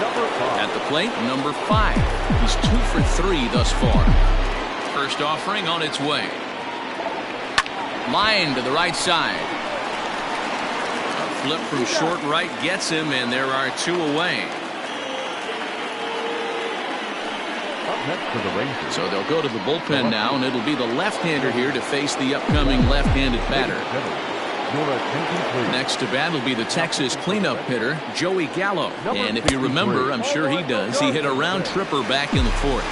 number 5. At the plate, number 5. He's 2 for 3 thus far. First offering on its way. Line to the right side. A flip from short right gets him, and there are 2 away. Up next for the Rangers. So they'll go to the bullpen now, and it'll be the left-hander here to face the upcoming left-handed batter. Next to bat will be the Texas cleanup hitter, Joey Gallo. And if you remember, I'm sure he does, he hit a round tripper back in the 4th.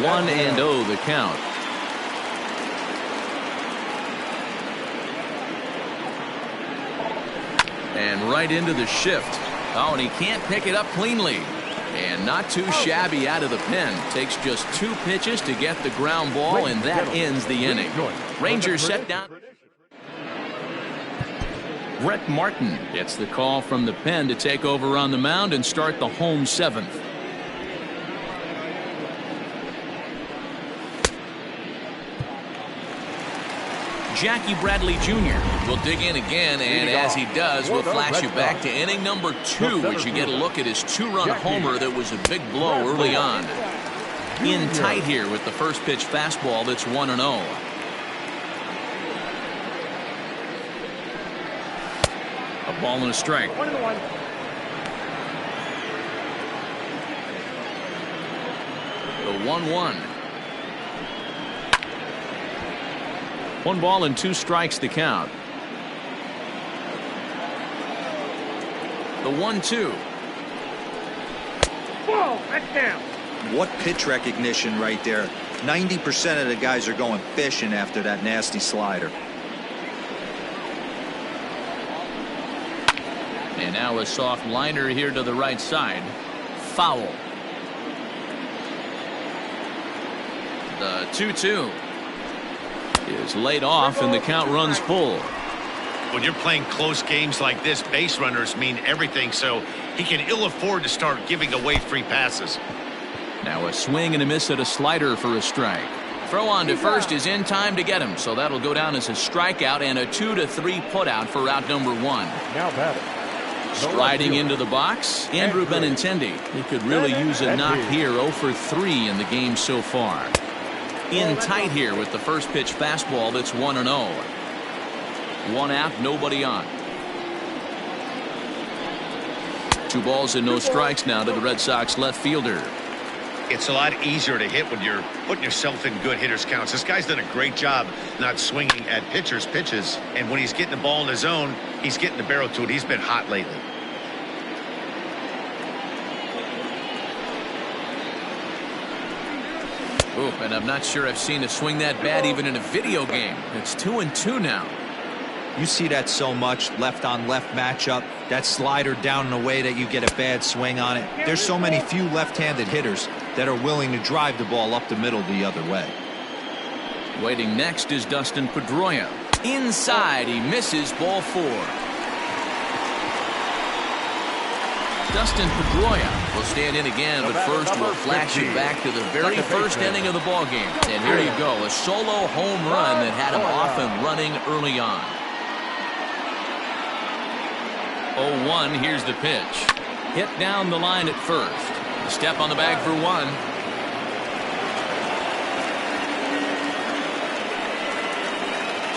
1-0 the count. And right into the shift. Oh, and he can't pick it up cleanly. And not too shabby out of the pen. Takes just 2 pitches to get the ground ball, and that ends the inning. Rangers set down. Brett Martin gets the call from the pen to take over on the mound and start the home 7th. Jackie Bradley Jr. will dig in again, and as he does, we'll flash you back to inning number 2, which you get a look at his 2-run homer that was a big blow early on. In tight here with the first pitch fastball that's 1-0. A ball and a strike. 1-1. The 1-1. 1 ball and 2 strikes to count. The 1-2. Whoa, that's down. What pitch recognition right there. 90% of the guys are going fishing after that nasty slider. And now a soft liner here to the right side. Foul. The 2-2 is laid off, and the count runs full. When you're playing close games like this, base runners mean everything, so he can ill afford to start giving away free passes. Now a swing and a miss at a slider for a strike. Throw on to first is in time to get him, so that'll go down as a strikeout and a 2-3 putout for out number 1. Now batting, Striding into the box, Andrew Benintendi. He could really use a knock here. 0 for 3 in the game so far. In tight here with the first pitch fastball that's 1-0. 1 out, nobody on. 2 balls and no strikes now to the Red Sox left fielder. It's a lot easier to hit when you're putting yourself in good hitters counts. This guy's done a great job not swinging at pitchers' pitches, and when he's getting the ball in his zone, he's getting the barrel to it. He's been hot lately. Oop, and I'm not sure I've seen a swing that bad even in a video game. It's 2-2 now. You see that so much, left on left matchup, that slider down and away that you get a bad swing on it. There's so many few left-handed hitters that are willing to drive the ball up the middle the other way. Waiting next is Dustin Pedroia. Inside, he misses, ball 4. Dustin Pedroia will stand in again, but first we'll flash you back to the very first inning of the ballgame. And here you go, a solo home run that had him off and running early on. 0-1, here's the pitch. Hit down the line at first. Step on the bag for 1.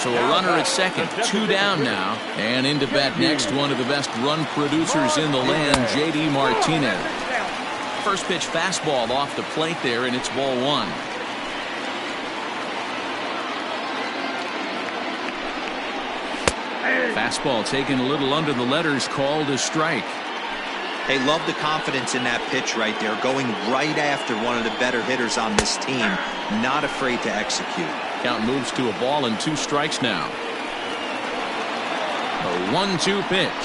So a runner at second, 2 down now. And into bat next, one of the best run producers in the land, J.D. Martinez. First pitch fastball off the plate there, and it's ball 1. Fastball taken a little under the letters, called a strike. They love the confidence in that pitch right there, going right after one of the better hitters on this team, not afraid to execute. Count moves to a ball and 2 strikes now. A 1-2 pitch.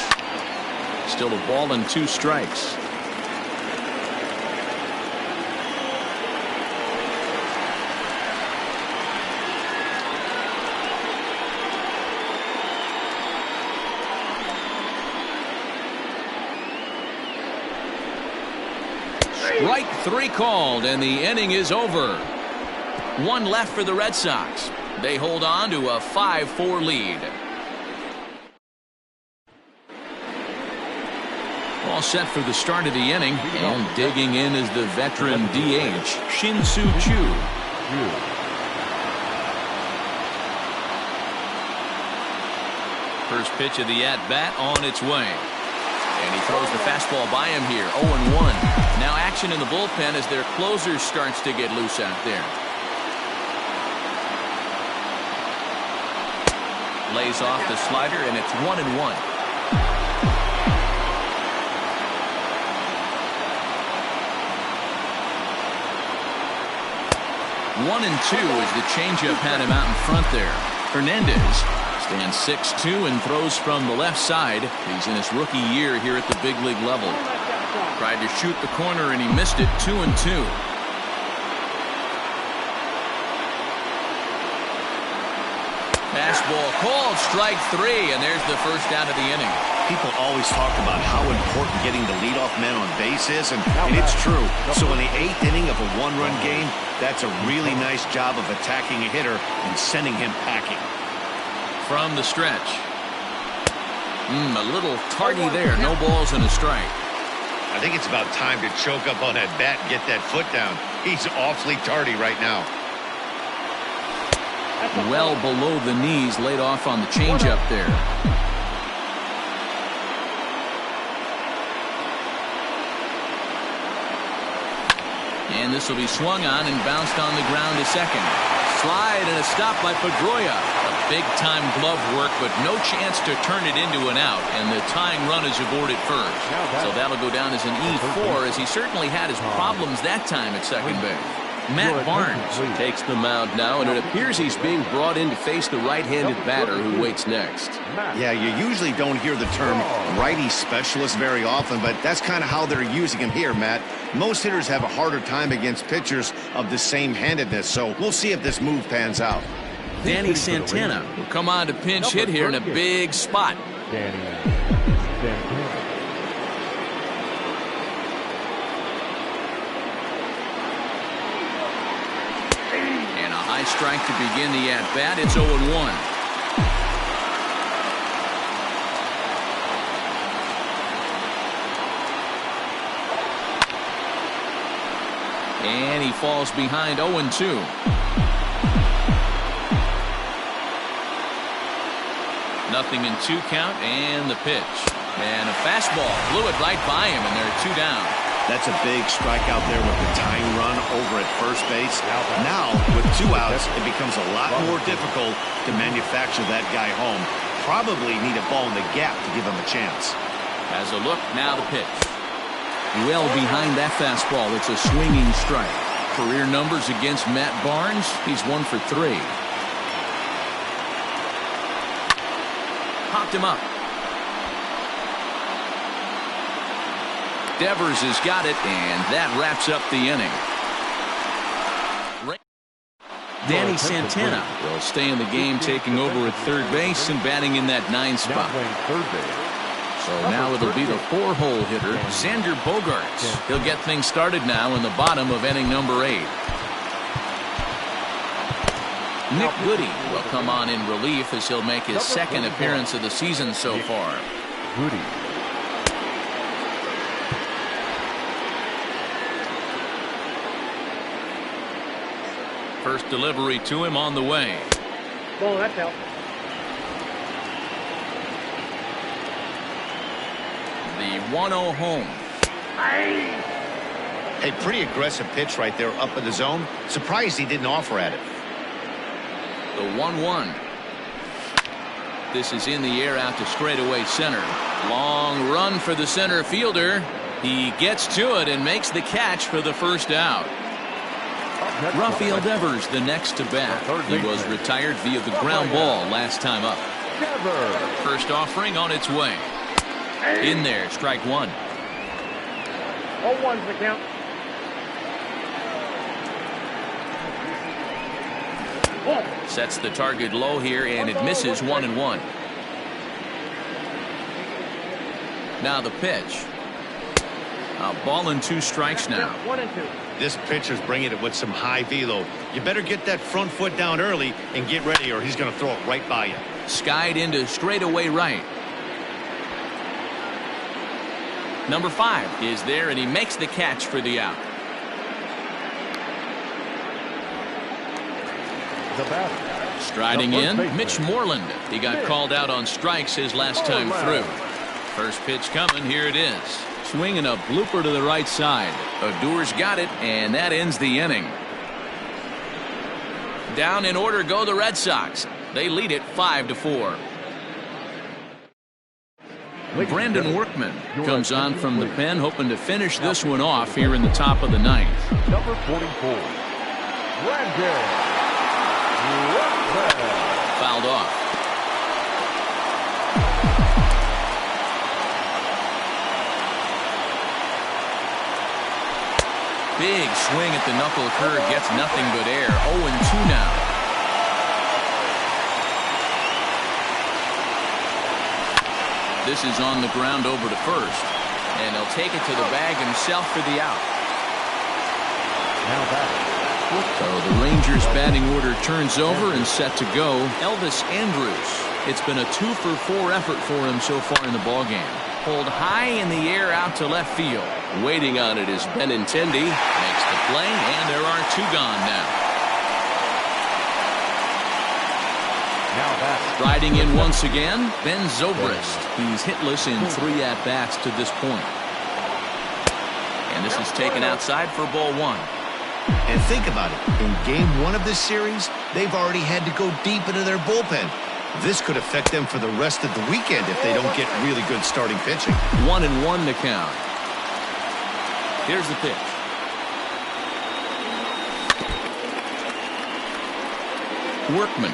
Still a ball and 2 strikes. Strike 3 called, and the inning is over. 1 left for the Red Sox. They hold on to a 5-4 lead. All set for the start of the inning, and digging in is the veteran DH, Shin-Soo Choo. First pitch of the at-bat on its way. And he throws the fastball by him here, 0-1. Now action in the bullpen as their closer starts to get loose out there. Lays off the slider, and it's 1-1. 1-2 as the changeup had him out in front there. Hernandez stands 6'2" and throws from the left side. He's in his rookie year here at the big league level. Tried to shoot the corner and he missed it. 2-2. Fastball called, strike 3, and there's the first out of the inning. People always talk about how important getting the leadoff man on base is, and it's true. So in the 8th inning of a 1-run game, that's a really nice job of attacking a hitter and sending him packing. From the stretch. A little tardy there. No balls and a strike. I think it's about time to choke up on that bat and get that foot down. He's awfully tardy right now. Well below the knees, laid off on the changeup there. And this will be swung on and bounced on the ground to second. Slide and a stop by Pedroia. Big-time glove work, but no chance to turn it into an out, and the tying run is aboard at first. So that'll go down as an E4, as he certainly had his problems that time at second base. Matt Barnes takes the mound now, and it appears he's being brought in to face the right-handed batter who waits next. Yeah, you usually don't hear the term righty specialist very often, but that's kind of how they're using him here, Matt. Most hitters have a harder time against pitchers of the same handedness, so we'll see if this move pans out. Danny Santana will come on to pinch hit here in a big spot. Danny Santana. And a high strike to begin the at-bat. It's 0-1. And he falls behind 0-2. Nothing in 2 count, and the pitch. And a fastball blew it right by him, and there are 2 down. That's a big strike out there with the tying run over at first base. Now, with 2 outs, it becomes a lot more difficult to manufacture that guy home. Probably need a ball in the gap to give him a chance. Has a look, now the pitch. Well behind that fastball, it's a swinging strike. Career numbers against Matt Barnes, he's 1 for 3. Popped him up. Devers has got it, and that wraps up the inning. Danny Santana will stay in the game, taking over at third base and batting in that 9 spot. So now it'll be the 4-hole hitter, Xander Bogaerts. He'll get things started now in the bottom of inning number 8. Nick Goody will come on in relief as he'll make his 2nd appearance of the season so far. Goody. First delivery to him on the way. Ball, that's out. The 1-0 home. Hey, pretty aggressive pitch right there up in the zone. Surprised he didn't offer at it. The 1-1. This is in the air out to straightaway center. Long run for the center fielder. He gets to it and makes the catch for the first out. Rafael Devers the next to bat. He was retired via the ground ball last time up. First offering on its way. In there, strike one. 0-1's the count. Sets the target low here, and it misses 1-1. Now the pitch. A ball and 2 strikes now. 1-2. This pitcher's bringing it with some high velo. You better get that front foot down early and get ready, or he's going to throw it right by you. Skied into straightaway right. Number 5 is there, and he makes the catch for the out. The batter. Striding in, Mitch Moreland. He got called out on strikes his last time through. First pitch coming, here it is. Swinging a blooper to the right side. Odor's got it, and that ends the inning. Down in order go the Red Sox. They lead it 5-4. Brandon Workman comes on from the pen, hoping to finish this one off here in the top of the 9th. Number 44, Brandon Workman. Fouled off. Big swing at the knuckle curve, gets nothing but air. 0-2 now. This is on the ground over to first, and he'll take it to the bag himself for the out. Now back. So the Rangers batting order turns over and set to go. Elvis Andrus. It's been a 2-for-4 effort for him so far in the ballgame. Pulled high in the air out to left field. Waiting on it is Benintendi. Makes the play, and there are 2 gone now. Now back. Riding in once again, Ben Zobrist. He's hitless in 3 at-bats to this point. And this is taken outside for ball 1. And think about it. In game 1 of this series, they've already had to go deep into their bullpen. This could affect them for the rest of the weekend if they don't get really good starting pitching. 1-1 to count. Here's the pitch. Workman,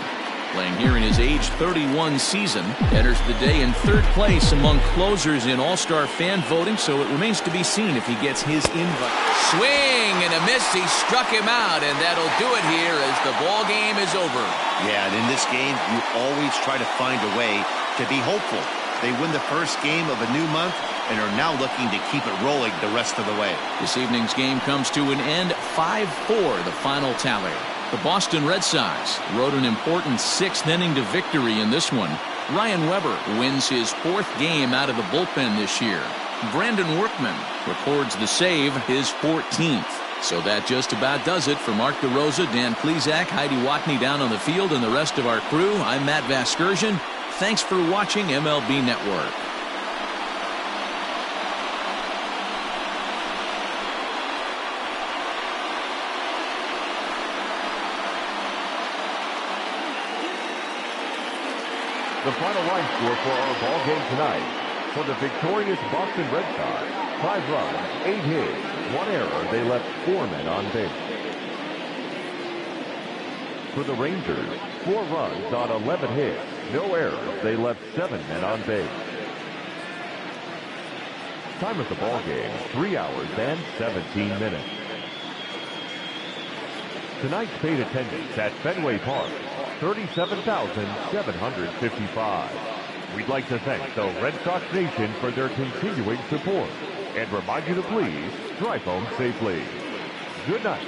playing here in his age 31 season, enters the day in 3rd place among closers in All-Star fan voting, so it remains to be seen if he gets his invite. Swing and a miss. He struck him out, and that'll do it here as the ball game is over. Yeah, and in this game, you always try to find a way to be hopeful. They win the first game of a new month and are now looking to keep it rolling the rest of the way. This evening's game comes to an end, 5-4, the final tally. The Boston Red Sox rode an important 6th inning to victory in this one. Ryan Weber wins his 4th game out of the bullpen this year. Brandon Workman records the save, his 14th. So that just about does it for Mark DeRosa, Dan Plesac, Heidi Watney down on the field, and the rest of our crew. I'm Matt Vasgersian. Thanks for watching MLB Network. The final line score for our ball game tonight. For the victorious Boston Red Sox, 5 runs, 8 hits, 1 error. They left 4 men on base. For the Rangers, 4 runs on 11 hits, no errors. They left 7 men on base. Time of the ball game, 3 hours and 17 minutes. Tonight's paid attendance at Fenway Park, 37,755. We'd like to thank the Red Sox Nation for their continuing support and remind you to please drive home safely. Good night.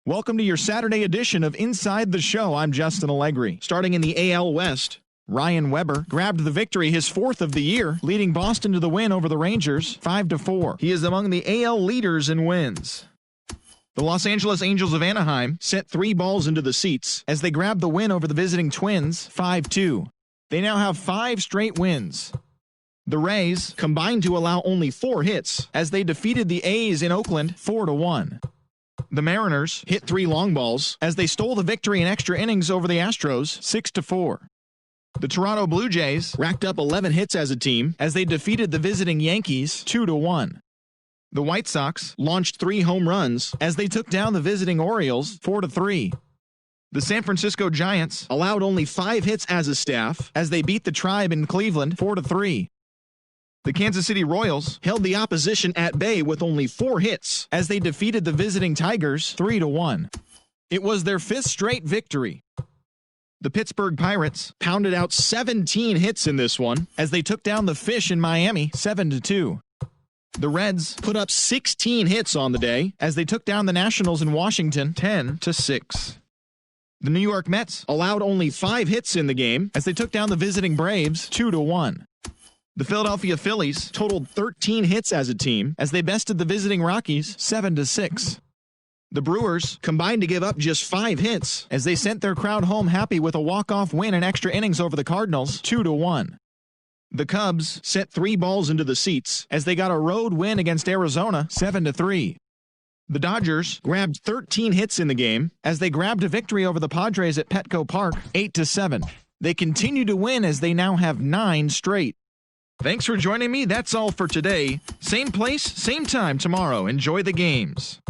Welcome to your Saturday edition of Inside the Show. I'm Justin Allegri. Starting in the AL West, Ryan Weber grabbed the victory, his 4th of the year, leading Boston to the win over the Rangers 5-4. He is among the AL leaders in wins. The Los Angeles Angels of Anaheim sent 3 balls into the seats as they grabbed the win over the visiting Twins 5-2. They now have 5 straight wins. The Rays combined to allow only 4 hits as they defeated the A's in Oakland 4-1. The Mariners hit 3 long balls as they stole the victory in extra innings over the Astros 6-4. The Toronto Blue Jays racked up 11 hits as a team as they defeated the visiting Yankees 2-1. The White Sox launched 3 home runs as they took down the visiting Orioles 4-3. The San Francisco Giants allowed only 5 hits as a staff as they beat the Tribe in Cleveland 4-3. The Kansas City Royals held the opposition at bay with only 4 hits as they defeated the visiting Tigers 3-1. It was their 5th straight victory. The Pittsburgh Pirates pounded out 17 hits in this one as they took down the Fish in Miami 7-2. The Reds put up 16 hits on the day as they took down the Nationals in Washington 10-6. The New York Mets allowed only 5 hits in the game as they took down the visiting Braves 2-1. The Philadelphia Phillies totaled 13 hits as a team as they bested the visiting Rockies 7-6. The Brewers combined to give up just 5 hits as they sent their crowd home happy with a walk-off win in extra innings over the Cardinals 2-1. The Cubs sent 3 balls into the seats as they got a road win against Arizona 7-3. The Dodgers grabbed 13 hits in the game as they grabbed a victory over the Padres at Petco Park 8-7. They continue to win as they now have 9 straight. Thanks for joining me. That's all for today. Same place, same time tomorrow. Enjoy the games.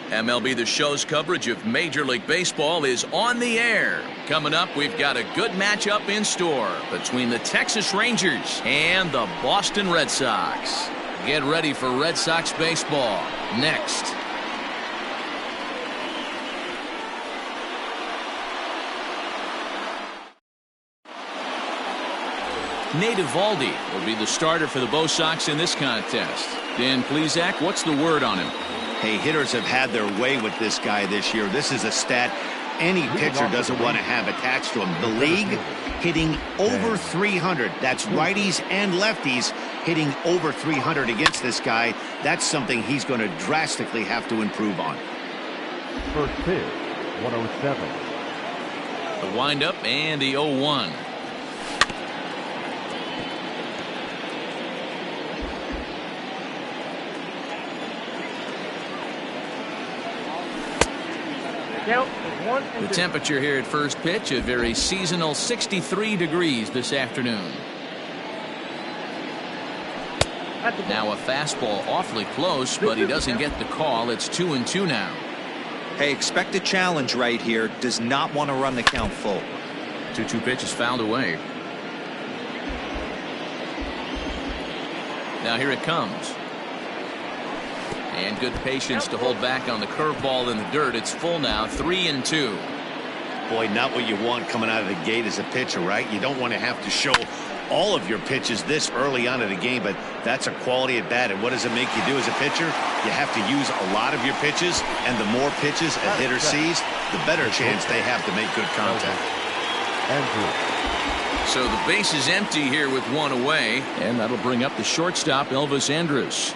MLB The Show's coverage of Major League Baseball is on the air. Coming up, we've got a good matchup in store between the Texas Rangers and the Boston Red Sox. Get ready for Red Sox baseball next. Nate Eovaldi will be the starter for the Bo Sox in this contest. Dan Plesac, what's the word on him? Hey, hitters have had their way with this guy this year. This is a stat any pitcher doesn't want to have attached to him. The league hitting over 300. That's righties and lefties hitting over 300 against this guy. That's something he's going to drastically have to improve on. First pitch, 107. The windup and the 0-1. The temperature here at first pitch, a very seasonal 63 degrees this afternoon. Now a fastball awfully close, but he doesn't get the call. It's 2-2 now. Hey, expect a challenge right here. Does not want to run the count full. 2-2 pitch is fouled away. Now here it comes. And good patience to hold back on the curveball in the dirt. It's full now, 3-2. Boy, not what you want coming out of the gate as a pitcher, right? You don't want to have to show all of your pitches this early on in the game, but that's a quality at bat. And what does it make you do as a pitcher? You have to use a lot of your pitches, and the more pitches a hitter sees, the better chance they have to make good contact. So the base is empty here with one away, and that'll bring up the shortstop, Elvis Andrus.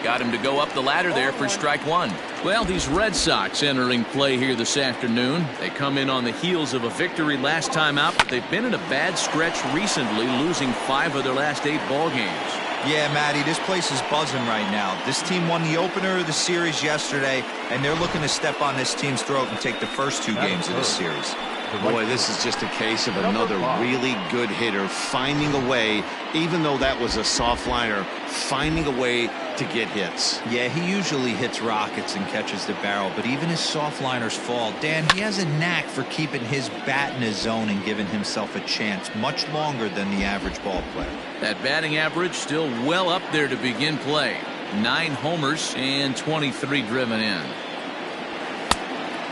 Got him to go up the ladder there for strike one. Well, these Red Sox entering play here this afternoon. They come in on the heels of a victory last time out, but they've been in a bad stretch recently, losing 5 of their last 8 ball games. Yeah, Matty, this place is buzzing right now. This team won the opener of the series yesterday, and they're looking to step on this team's throat and take the first 2 games of the series. Boy, this is just a case of another really good hitter finding a way, even though that was a soft liner, finding a way to get hits. Yeah, he usually hits rockets and catches the barrel, but even his soft liners fall. Dan, he has a knack for keeping his bat in his zone and giving himself a chance much longer than the average ball player. That batting average still well up there to begin play. 9 homers and 23 driven in.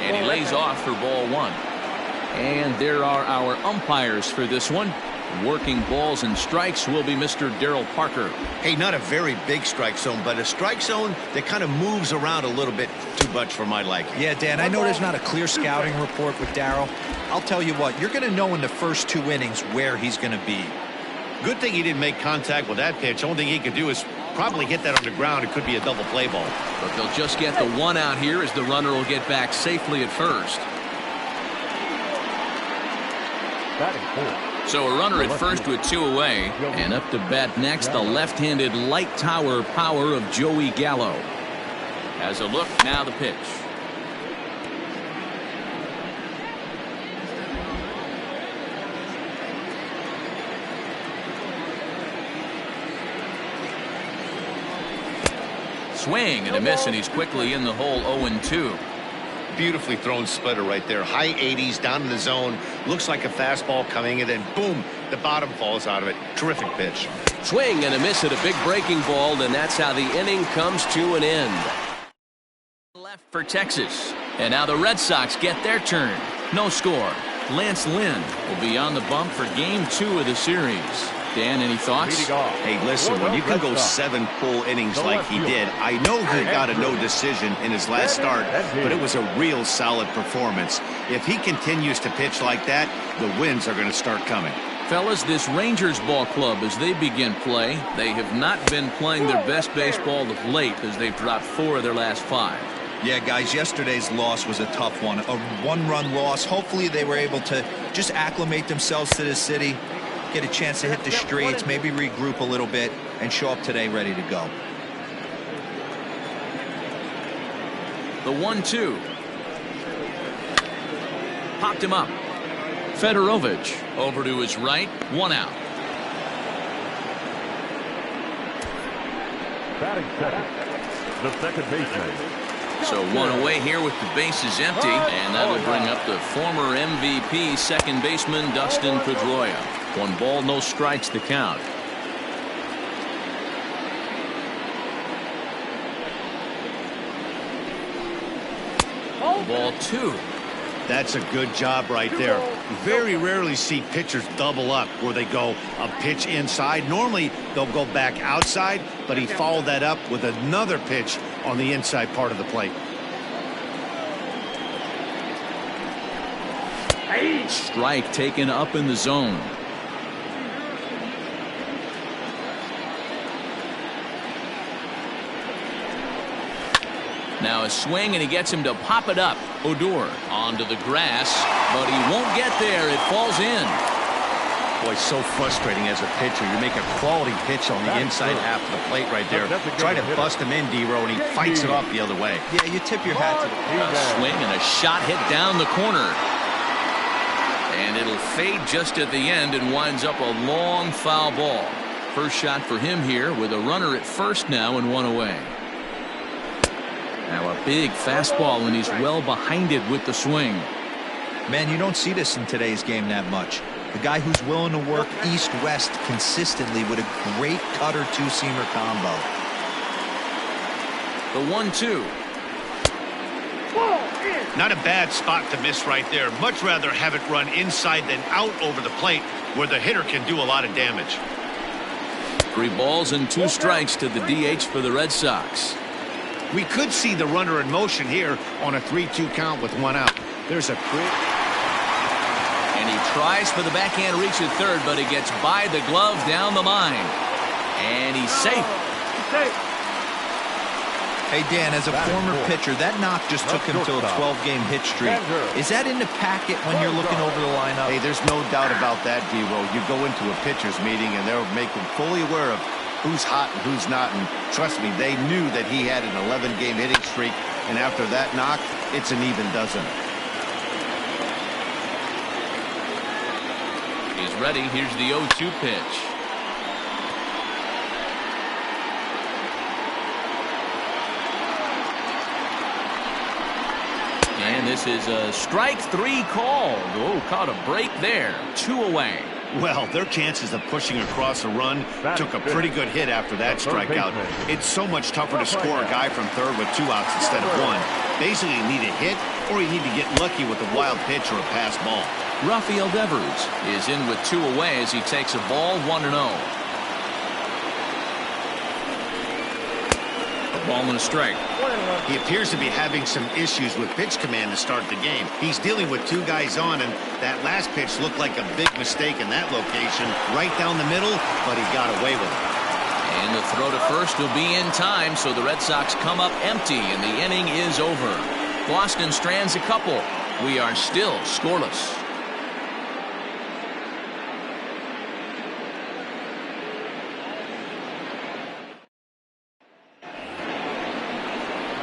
And he lays off for ball 1. And there are our umpires for this one. Working balls and strikes will be Mr. Darryl Parker. Hey, not a very big strike zone, but a strike zone that kind of moves around a little bit too much for my liking. Yeah, Dan, I know there's not a clear scouting report with Darryl. I'll tell you what, you're going to know in the first 2 innings where he's going to be. Good thing he didn't make contact with that pitch. Only thing he could do is probably hit that on the ground. It could be a double play ball. But they'll just get the 1 out here as the runner will get back safely at first. So a runner at first with 2 away, and up to bat next, the left-handed light tower power of Joey Gallo. As a look, now the pitch. Swing and a miss, and he's quickly in the hole. 0-2. Beautifully thrown splitter right there. High 80s down in the zone. Looks like a fastball coming, and then boom, the bottom falls out of it. Terrific pitch. Swing and a miss at a big breaking ball, and that's how the inning comes to an end. Left for Texas. And now the Red Sox get their turn. No score. Lance Lynn will be on the bump for game 2 of the series. Dan, any thoughts? Hey, listen, when you can go 7 full innings like he did, I know he got a no decision in his last start, but it was a real solid performance. If he continues to pitch like that, the wins are going to start coming. Fellas, this Rangers ball club, as they begin play, they have not been playing their best baseball of late as they've dropped 4 of their last 5. Yeah, guys, yesterday's loss was a tough one. A 1-run loss. Hopefully they were able to just acclimate themselves to the city, get a chance to hit the streets, maybe regroup a little bit, and show up today ready to go. The 1-2. Popped him up. Fedorovich over to his right. 1 out. Batting second, the second baseman, So one away here with the bases empty, and that'll bring up the former MVP second baseman Dustin Pedroia. 1 ball, no strikes to count. Ball 2. That's a good job right there. You very rarely see pitchers double up where they go a pitch inside. Normally they'll go back outside, but he followed that up with another pitch on the inside part of the plate. Strike taken up in the zone. Now a swing, and he gets him to pop it up. Odor onto the grass, but he won't get there. It falls in. Boy, so frustrating as a pitcher. You make a quality pitch on the inside half of the plate right there. Try to bust him in, D-Row, and he fights it off the other way. Yeah, you tip your hat to the A swing and a shot hit down the corner. And it'll fade just at the end and winds up a long foul ball. First shot for him here with a runner at first now and 1 away. Now a big fastball, and he's well behind it with the swing. Man, you don't see this in today's game that much. The guy who's willing to work east-west consistently with a great cutter two-seamer combo. The 1-2. Not a bad spot to miss right there. Much rather have it run inside than out over the plate where the hitter can do a lot of damage. 3 balls and 2 strikes to the DH for the Red Sox. We could see the runner in motion here on a 3-2 count with 1 out. There's a quick. And he tries for the backhand reach at third, but it gets by the glove down the line. And he's safe. Hey, Dan, as a former pitcher, that knock just took him to a 12-game hit streak. Is that in the packet when you're looking over the lineup? Hey, there's no doubt about that, D-Row. You go into a pitcher's meeting, and they'll make him fully aware of who's hot and who's not. And trust me, they knew that he had an 11-game hitting streak. And after that knock, it's an even dozen. He's ready. Here's the 0-2 pitch. And this is a strike 3 called. Oh, caught a break there. 2 away. Well, their chances of pushing across a run took a pretty good hit after that strikeout. It's so much tougher to score a guy from third with 2 outs instead of 1. Basically, you need a hit, or you need to get lucky with a wild pitch or a pass ball. Rafael Devers is in with 2 away as he takes a ball 1-0. A ball and a strike. He appears to be having some issues with pitch command to start the game. He's dealing with 2 guys on, and that last pitch looked like a big mistake in that location, right down the middle, but he got away with it. And the throw to first will be in time, so the Red Sox come up empty, and the inning is over. Boston strands a couple. We are still scoreless.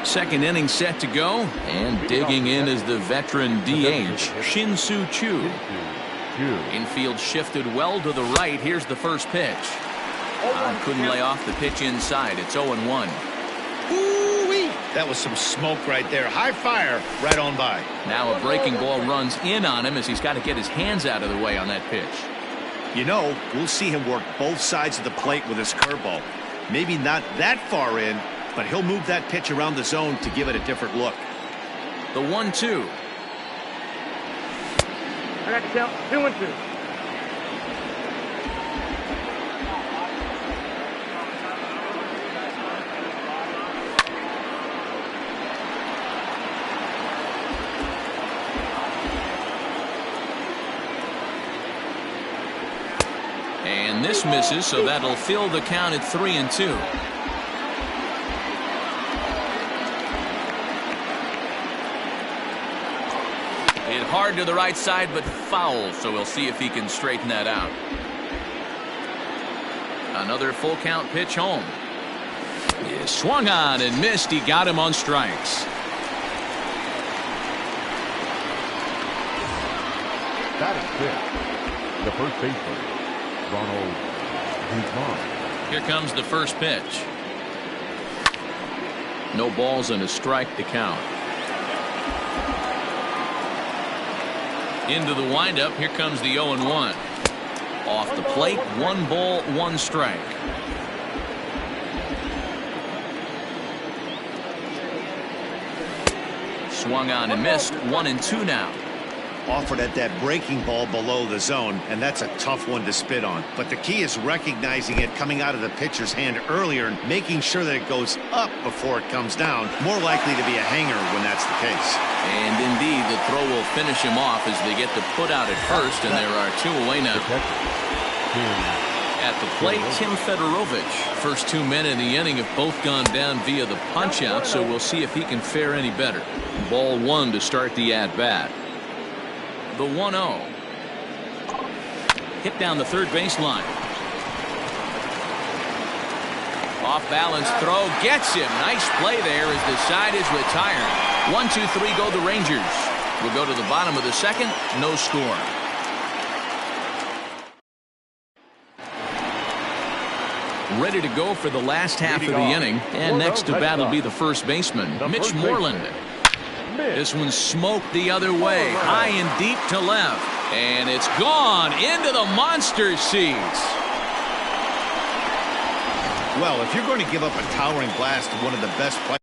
Second inning set to go, and digging in is the veteran DH, Shin-Soo Choo. Infield shifted well to the right. Here's the first pitch. Couldn't lay off the pitch inside. It's 0-1. Ooh-wee. That was some smoke right there. High fire right on by. Now a breaking ball runs in on him as he's got to get his hands out of the way on that pitch. You know, we'll see him work both sides of the plate with his curveball. Maybe not that far in, but he'll move that pitch around the zone to give it a different look. The 1-2. I got to count 2-2. And this misses, so that'll fill the count at 3-2. Hit hard to the right side, but foul, so we'll see if he can straighten that out. Another full count pitch home. He swung on and missed. He got him on strikes. That is it. The first baseman, Ronald Guzman. Here comes the first pitch. No balls and a strike to count. Into the windup. Here comes the 0-1. Off the plate, 1 ball, 1 strike. Swung on and missed. 1-2 now. Offered at that breaking ball below the zone, and that's a tough one to spit on. But the key is recognizing it coming out of the pitcher's hand earlier and making sure that it goes up before it comes down. More likely to be a hanger when that's the case. And indeed, the throw will finish him off as they get the put out at first, and there are 2 away now. At the plate, Tim Fedorovich. First 2 men in the inning have both gone down via the punch-out, so we'll see if he can fare any better. Ball 1 to start the at-bat. The 1-0. Hit down the third baseline. Off balance throw gets him. Nice play there as the side is retired. 1-2-3 go the Rangers. We'll go to the bottom of the second. No score. Ready to go for the last half of the inning. And next to bat will be the first baseman, Mitch Moreland. This one smoked the other way, high and deep to left. And it's gone into the monster seats. Well, if you're going to give up a towering blast to one of the best players